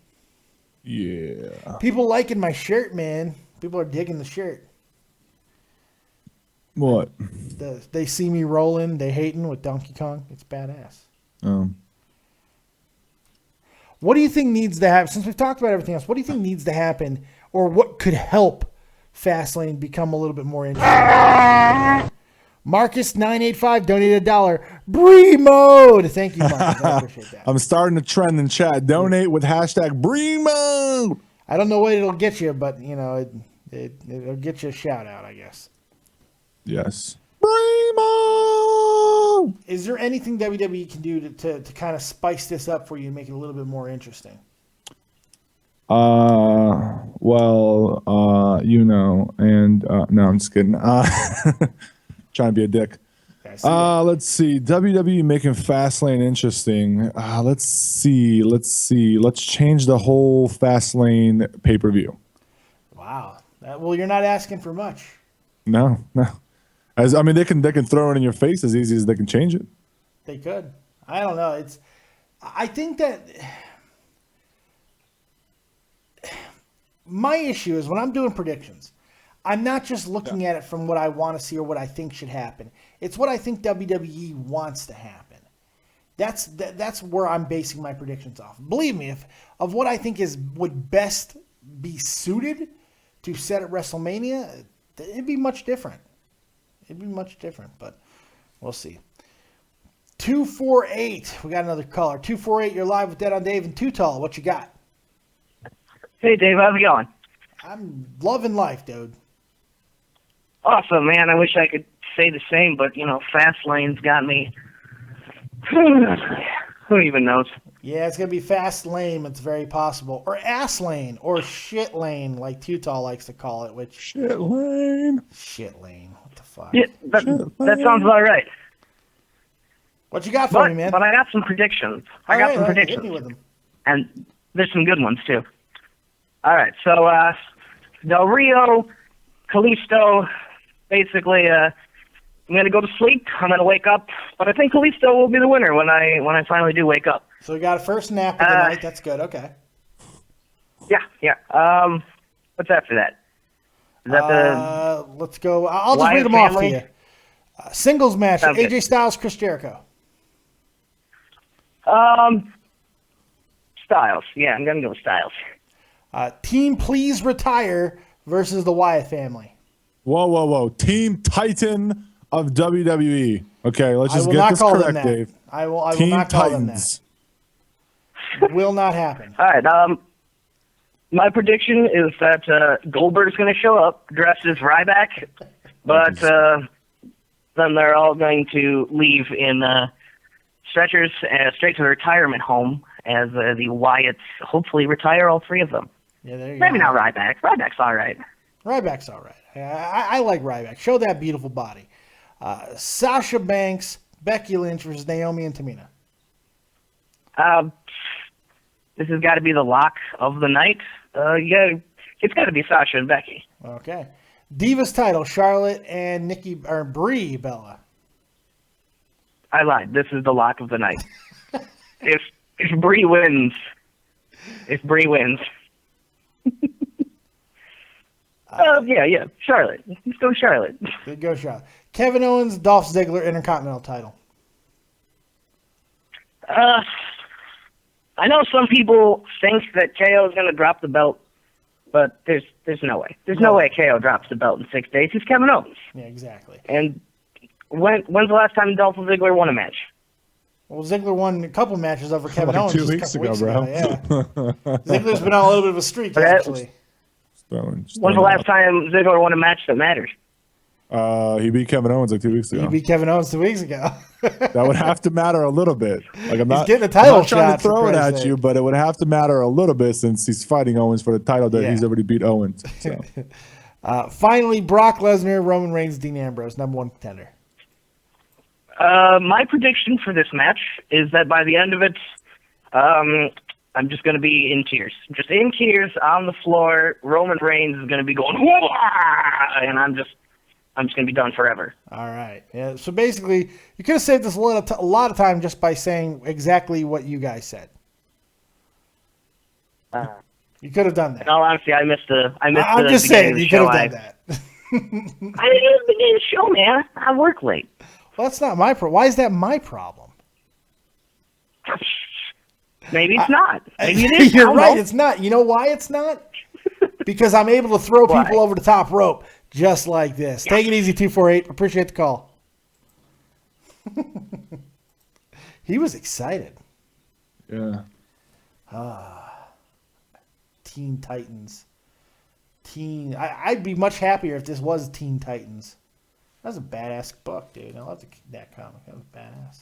Yeah. People liking my shirt, man. People are digging the shirt. What? They see me rolling. They hating with Donkey Kong. It's badass. What do you think needs to happen? Since we've talked about everything else, what do you think needs to happen, or what could help FASTLANE become a little bit more interesting? Marcus985 donated $1. Bree mode. Thank you, Marcus. I appreciate that. I'm starting a trend in chat. Donate with hashtag Bree mode. I don't know what it'll get you, but it'll get you a shout out, I guess. Yes. Bree mode. Is there anything WWE can do to kind of spice this up for you and make it a little bit more interesting? Well, no, I'm just kidding. Trying to be a dick. Let's see. WWE making Fastlane interesting. Let's see. Let's change the whole Fastlane pay-per-view. Wow. Well, you're not asking for much. No. They can throw it in your face as easy as they can change it. They could. I don't know. I think that my issue is when I'm doing predictions, I'm not just looking at it from what I want to see or what I think should happen. It's what I think WWE wants to happen. That's where I'm basing my predictions off. Believe me, of what I think would best be suited to set at WrestleMania, it'd be much different. But we'll see. 248. We got another caller. 248, you're live with Dead on Dave and Too Tall. What you got? Hey, Dave. How's it going? I'm loving life, dude. Awesome, man. I wish I could say the same, but, Fastlane's got me. Who even knows? Yeah, it's going to be fast lane. It's very possible. Or ass lane. Or shit lane, like Too Tall likes to call it. Shit lane. Shit lane. What the fuck? Yeah, that sounds about right. What you got for me, man? But I got some predictions. I got some predictions. Hit me with them. And there's some good ones, too. All right, so Del Rio, Kalisto, basically, I'm going to go to sleep. I'm going to wake up. But I think Kalisto will be the winner when I finally do wake up. So we got a first nap of the night. That's good. Okay. Yeah. What's after that? Is that the... Let's go. I'll just read them off to you. Singles match, Sounds AJ good. Styles, Chris Jericho. Styles. Yeah, I'm going to go with Styles. Team Please Retire versus the Wyatt family. Whoa. Team Titan of WWE. Okay, let's just get this correct, Dave. I will Team not call Titans. them that. Will not happen. All right. My prediction is that Goldberg's going to show up dressed as Ryback, but then they're all going to leave in stretchers straight to the retirement home as the Wyatts hopefully retire all three of them. Yeah, there you Maybe go. not Ryback. Ryback's all right. Ryback's all right. I like Ryback. Show that beautiful body. Sasha Banks, Becky Lynch versus Naomi and Tamina. This has got to be the lock of the night. It's got to be Sasha and Becky. Okay. Divas title, Charlotte and Brie Bella. I lied. This is the lock of the night. if Brie wins, yeah, Charlotte. Let's go Charlotte. Good go, Charlotte. Kevin Owens, Dolph Ziggler, Intercontinental title. I know some people think that KO is going to drop the belt, but there's no way. There's no way KO drops the belt in 6 days. He's Kevin Owens. Yeah, exactly. And when's the last time Dolph Ziggler won a match? Well, Ziggler won a couple matches over Kevin Like Owens 2 just a weeks couple ago, weeks bro. ago. Yeah. Ziggler's been on a little bit of a streak, Okay. actually. When's the last time Ziggler won a match that matters? He beat Kevin Owens like 2 weeks ago. He beat Kevin Owens 2 weeks ago. That would have to matter a little bit. Like I'm not getting a title I'm not trying shot, to for throw it Christ's at you, sake. but it would have to matter a little bit since he's fighting Owens for the title that Yeah. he's already beat Owens. So. Finally, Brock Lesnar, Roman Reigns, Dean Ambrose, number one contender. My prediction for this match is that by the end of it, I'm just going to be in tears. Just in tears on the floor. Roman Reigns is going to be going, "Whoa!" and I'm just going to be done forever. All right. Yeah. So basically, you could have saved us a lot of time just by saying exactly what you guys said. You could have done that. In all honesty, I missed I'm the just saying, beginning of the you could show. have done that. I didn't even begin the show, man. I work late. Well, that's not my problem. Why is that my problem? Maybe it's not. Maybe it is. I You're don't right. know. It's not. You know why it's not? Because I'm able to throw Why? people over the top rope just like this. Take it easy, 248. Appreciate the call. He was excited. Yeah. Teen Titans. I'd be much happier if this was Teen Titans. That was a badass book, dude. I love that comic. That was badass.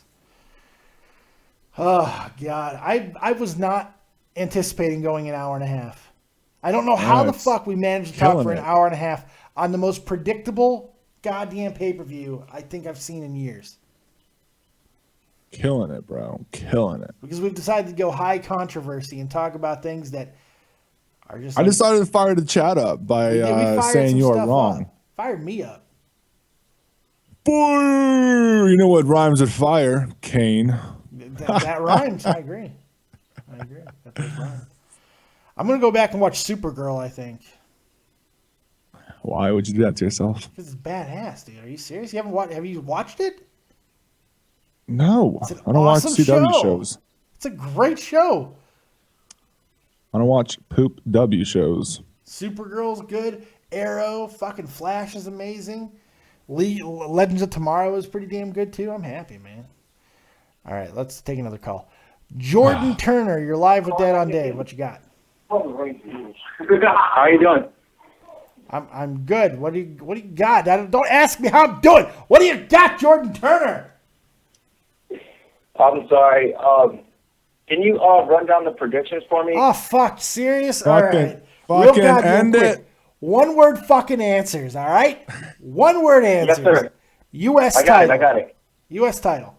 Oh, God. I was not anticipating going an hour and a half. I don't know how the Nice. fuck we managed to talk Killing for an it. hour and a half on the most predictable goddamn pay-per-view I think I've seen in years. Killing it, bro. Killing it. Because we've decided to go high controversy and talk about things that are just I like, decided to fire the chat up by we fired saying some you are stuff wrong. up. Fired me up. Boy, you know what rhymes with fire? Kane. That rhymes. I agree. That does rhyme. I'm going to go back and watch Supergirl, I think. Why would you do that to yourself? Because it's badass, dude. Are you serious? Have you watched it? No, It's an I don't watch awesome CW show. shows. It's a great show. I don't watch poop W shows. Supergirl's good. Arrow, fucking Flash is amazing. Legends of Tomorrow is pretty damn good, too. I'm happy, man. All right, let's take another call. Jordan Turner, you're live with Dead on Dave. What you got? How you doing? I'm good. What do you got? Don't ask me how I'm doing. What do you got, Jordan Turner? I'm sorry. Can you run down the predictions for me? Oh, fuck. Serious? Fucking goddamn end it. One word fucking answers, all right? One word answers. Yes, sir. U.S. I got title. it. U.S. title.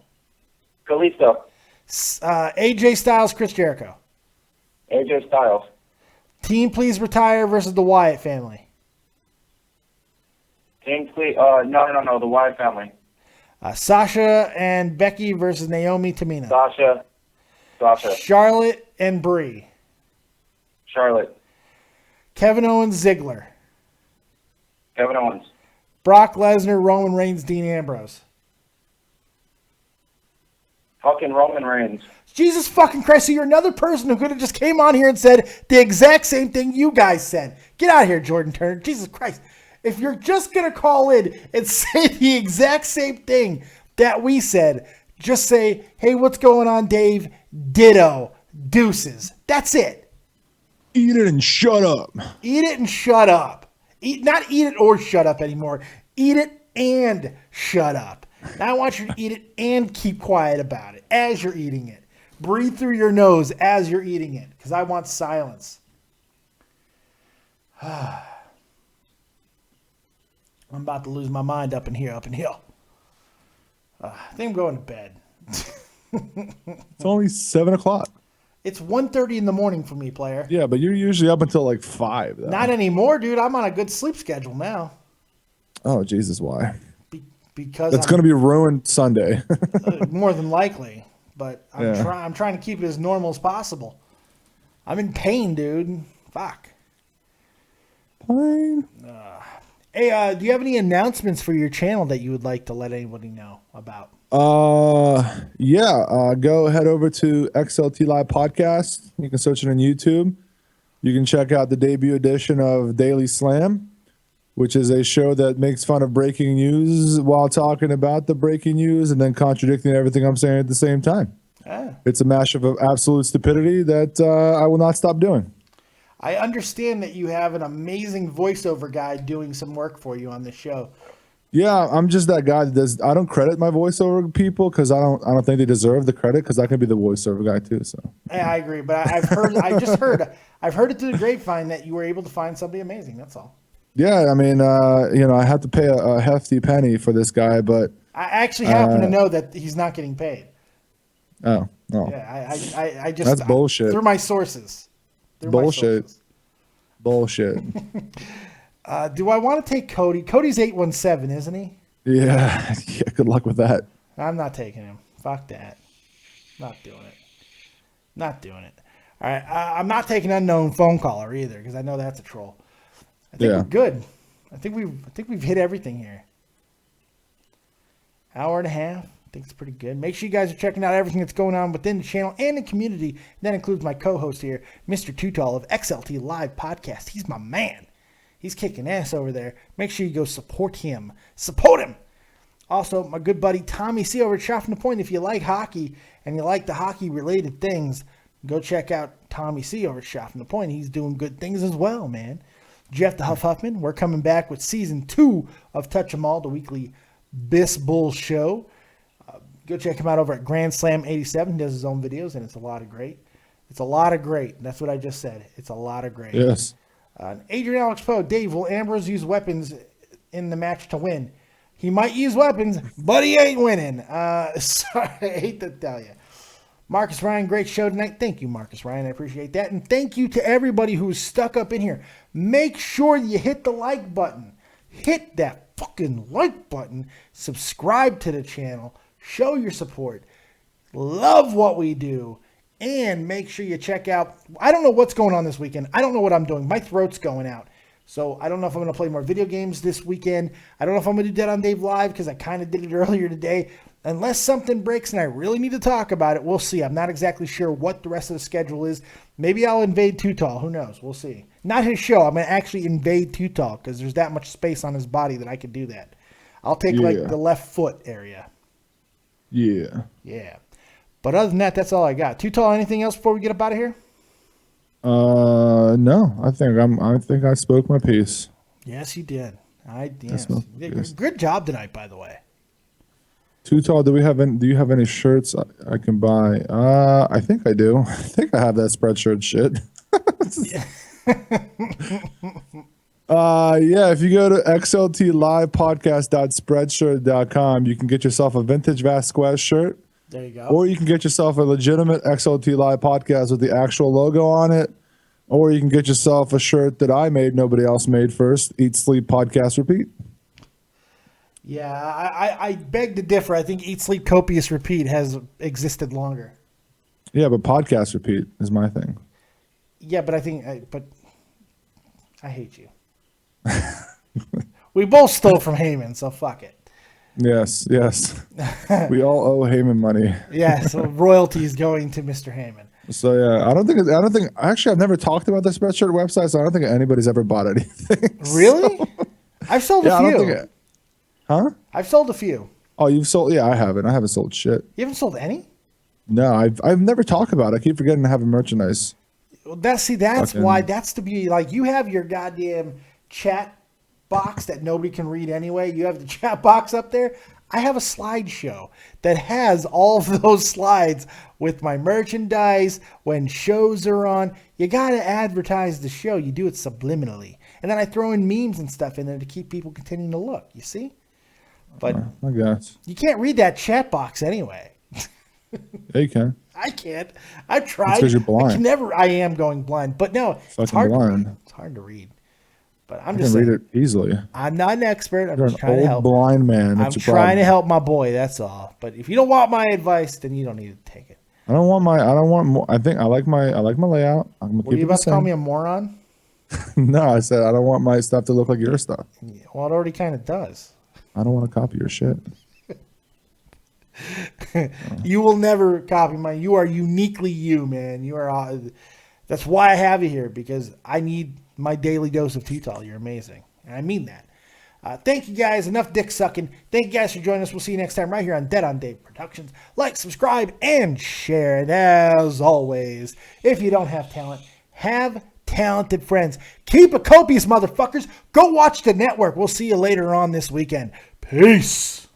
Kalisto, AJ Styles, Chris Jericho. AJ Styles, Team Please Retire versus the Wyatt family. Kingsley. No, the Wyatt family. Sasha and Becky versus Naomi Tamina. Sasha, Charlotte and Brie. Charlotte, Kevin Owens, Ziggler. Kevin Owens, Brock Lesnar, Roman Reigns, Dean Ambrose. Fucking Roman Reigns. Jesus fucking Christ, so you're another person who could have just came on here and said the exact same thing you guys said. Get out of here, Jordan Turner. Jesus Christ. If you're just going to call in and say the exact same thing that we said, just say, hey, what's going on, Dave? Ditto. Deuces. That's it. Eat it and shut up. Eat it and shut up. Not eat it or shut up anymore. Eat it and shut up. Now I want you to eat it and keep quiet about it as you're eating it. Breathe through your nose as you're eating it, because I want silence. I'm about to lose my mind up in here. I think I'm going to bed. It's only 7 o'clock. It's 1:30 in the morning for me, player. Yeah, but you're usually up until like 5. Though. Not anymore, dude. I'm on a good sleep schedule now. Oh, Jesus, why? Because it's going to be ruined Sunday. More than likely. But I'm trying to keep it as normal as possible. I'm in pain, dude. Fuck. Fine. Hey, do you have any announcements for your channel that you would like to let anybody know about? Go head over to XLT Live Podcast. You can search it on YouTube. You can check out the debut edition of Daily Slam, which is a show that makes fun of breaking news while talking about the breaking news and then contradicting everything I'm saying at the same time. It's a mash of absolute stupidity that I will not stop doing. I understand that you have an amazing voiceover guy doing some work for you on this show. Yeah, I'm just that guy that does. I don't credit my voiceover people because I don't think they deserve the credit because I can be the voiceover guy too. So yeah, I agree, but I've heard it through the grapevine that you were able to find somebody amazing. That's all. Yeah, I mean, I have to pay a hefty penny for this guy, but I actually happen to know that he's not getting paid. Oh. Yeah, I just that's bullshit. Through my sources. Bullshit. Do I want to take Cody? Cody's 817, isn't he? Yeah. Good luck with that. I'm not taking him. Fuck that. Not doing it. All right. I'm not taking unknown phone caller either because I know that's a troll. I think we're good. I think we've hit everything here. Hour and a half. I think it's pretty good. Make sure you guys are checking out everything that's going on within the channel and the community. That includes my co-host here, Mr. Too Tall of XLT Live Podcast. He's my man. He's kicking ass over there. Make sure you go support him. Support him. Also, my good buddy Tommy C over at Shot from the Point. If you like hockey and you like the hockey-related things, go check out Tommy C over at Shot from the Point. He's doing good things as well, man. Jeff the Huff Huffman, we're coming back with Season 2 of Touch 'Em All, the weekly Bis Bull show. Go check him out over at Grand Slam 87. He does his own videos, and it's a lot of great. That's what I just said. It's a lot of great. Yes. Adrian Alex Poe, Dave, will Ambrose use weapons in the match to win? He might use weapons, but he ain't winning. Sorry, I hate to tell you. Marcus Ryan, great show tonight. Thank you, Marcus Ryan. I appreciate that. And thank you to everybody who's stuck up in here. Make sure you hit the like button. Hit that fucking like button. Subscribe to the channel. Show your support. Love what we do. And make sure you check out, I don't know what's going on this weekend. I don't know what I'm doing. My throat's going out. So I don't know if I'm going to play more video games this weekend. I don't know if I'm going to do that on Dave Live because I kind of did it earlier today. Unless something breaks and I really need to talk about it, we'll see. I'm not exactly sure what the rest of the schedule is. Maybe I'll invade Too Tall. Who knows? We'll see. Not his show. I'm going to actually invade Too Tall because there's that much space on his body that I could do that. I'll take like the left foot area. Yeah. But other than that, that's all I got. Too Tall, anything else before we get up out of here? No. I think I spoke my piece. Yes, you did. Good job tonight, by the way. Too Tall, do you have any shirts I can buy? I think I do. I think I have that Spreadshirt shit. If you go to xltlivepodcast.spreadshirt.com, you can get yourself a vintage Vasquez shirt. There you go. Or you can get yourself a legitimate XLT Live podcast with the actual logo on it. Or you can get yourself a shirt that I made, nobody else made first. Eat, Sleep, Podcast, Repeat. Yeah, I beg to differ. I think Eat, Sleep, Copious, Repeat has existed longer. Yeah, but Podcast Repeat is my thing. Yeah, but I hate you. We both stole from Heyman, so fuck it. Yes. We all owe Heyman money. Yeah, so royalties going to Mr. Heyman. So yeah, I don't think. Actually, I've never talked about the Spreadshirt website, so I don't think anybody's ever bought anything. Really? I've sold a I few. don't think huh? I've sold a few. Oh, you've sold? Yeah, I haven't. I haven't sold shit. You haven't sold any? No, I've never talked about it. I keep forgetting to have a merchandise. Well, that's why that's to be like you have your goddamn chat box that nobody can read anyway. You have the chat box up there. I have a slideshow that has all of those slides with my merchandise when shows are on. You got to advertise the show. You do it subliminally. And then I throw in memes and stuff in there to keep people continuing to look. You see? But I guess. You can't read that chat box anyway. Yeah, you can. I can't. I've tried. Because you're blind. I can never. I am going blind. But no, it's hard blind. to read. It's hard to read. But I can read it easily. I'm not an expert. I'm You're just an trying to old help. blind man. I'm trying to help my boy. That's all. But if you don't want my advice, then you don't need to take it. I don't want more. I think I like my layout. I'm gonna Were you keep it about the to call same. me a moron? No, I said I don't want my stuff to look like your stuff. Yeah, well, it already kind of does. I don't want to copy your shit. You will never copy mine. You are uniquely you, man. You are. That's why I have you here, because I need my daily dose of Teetal. You're amazing, and I mean that. Thank you guys. Enough dick sucking. Thank you guys for joining us. We'll see you next time right here on Dead on Dave Productions. Like, subscribe, and share. And as always, if you don't have talent, have talented friends. Keep it copious, motherfuckers. Go watch the network. We'll see you later on this weekend. Peace.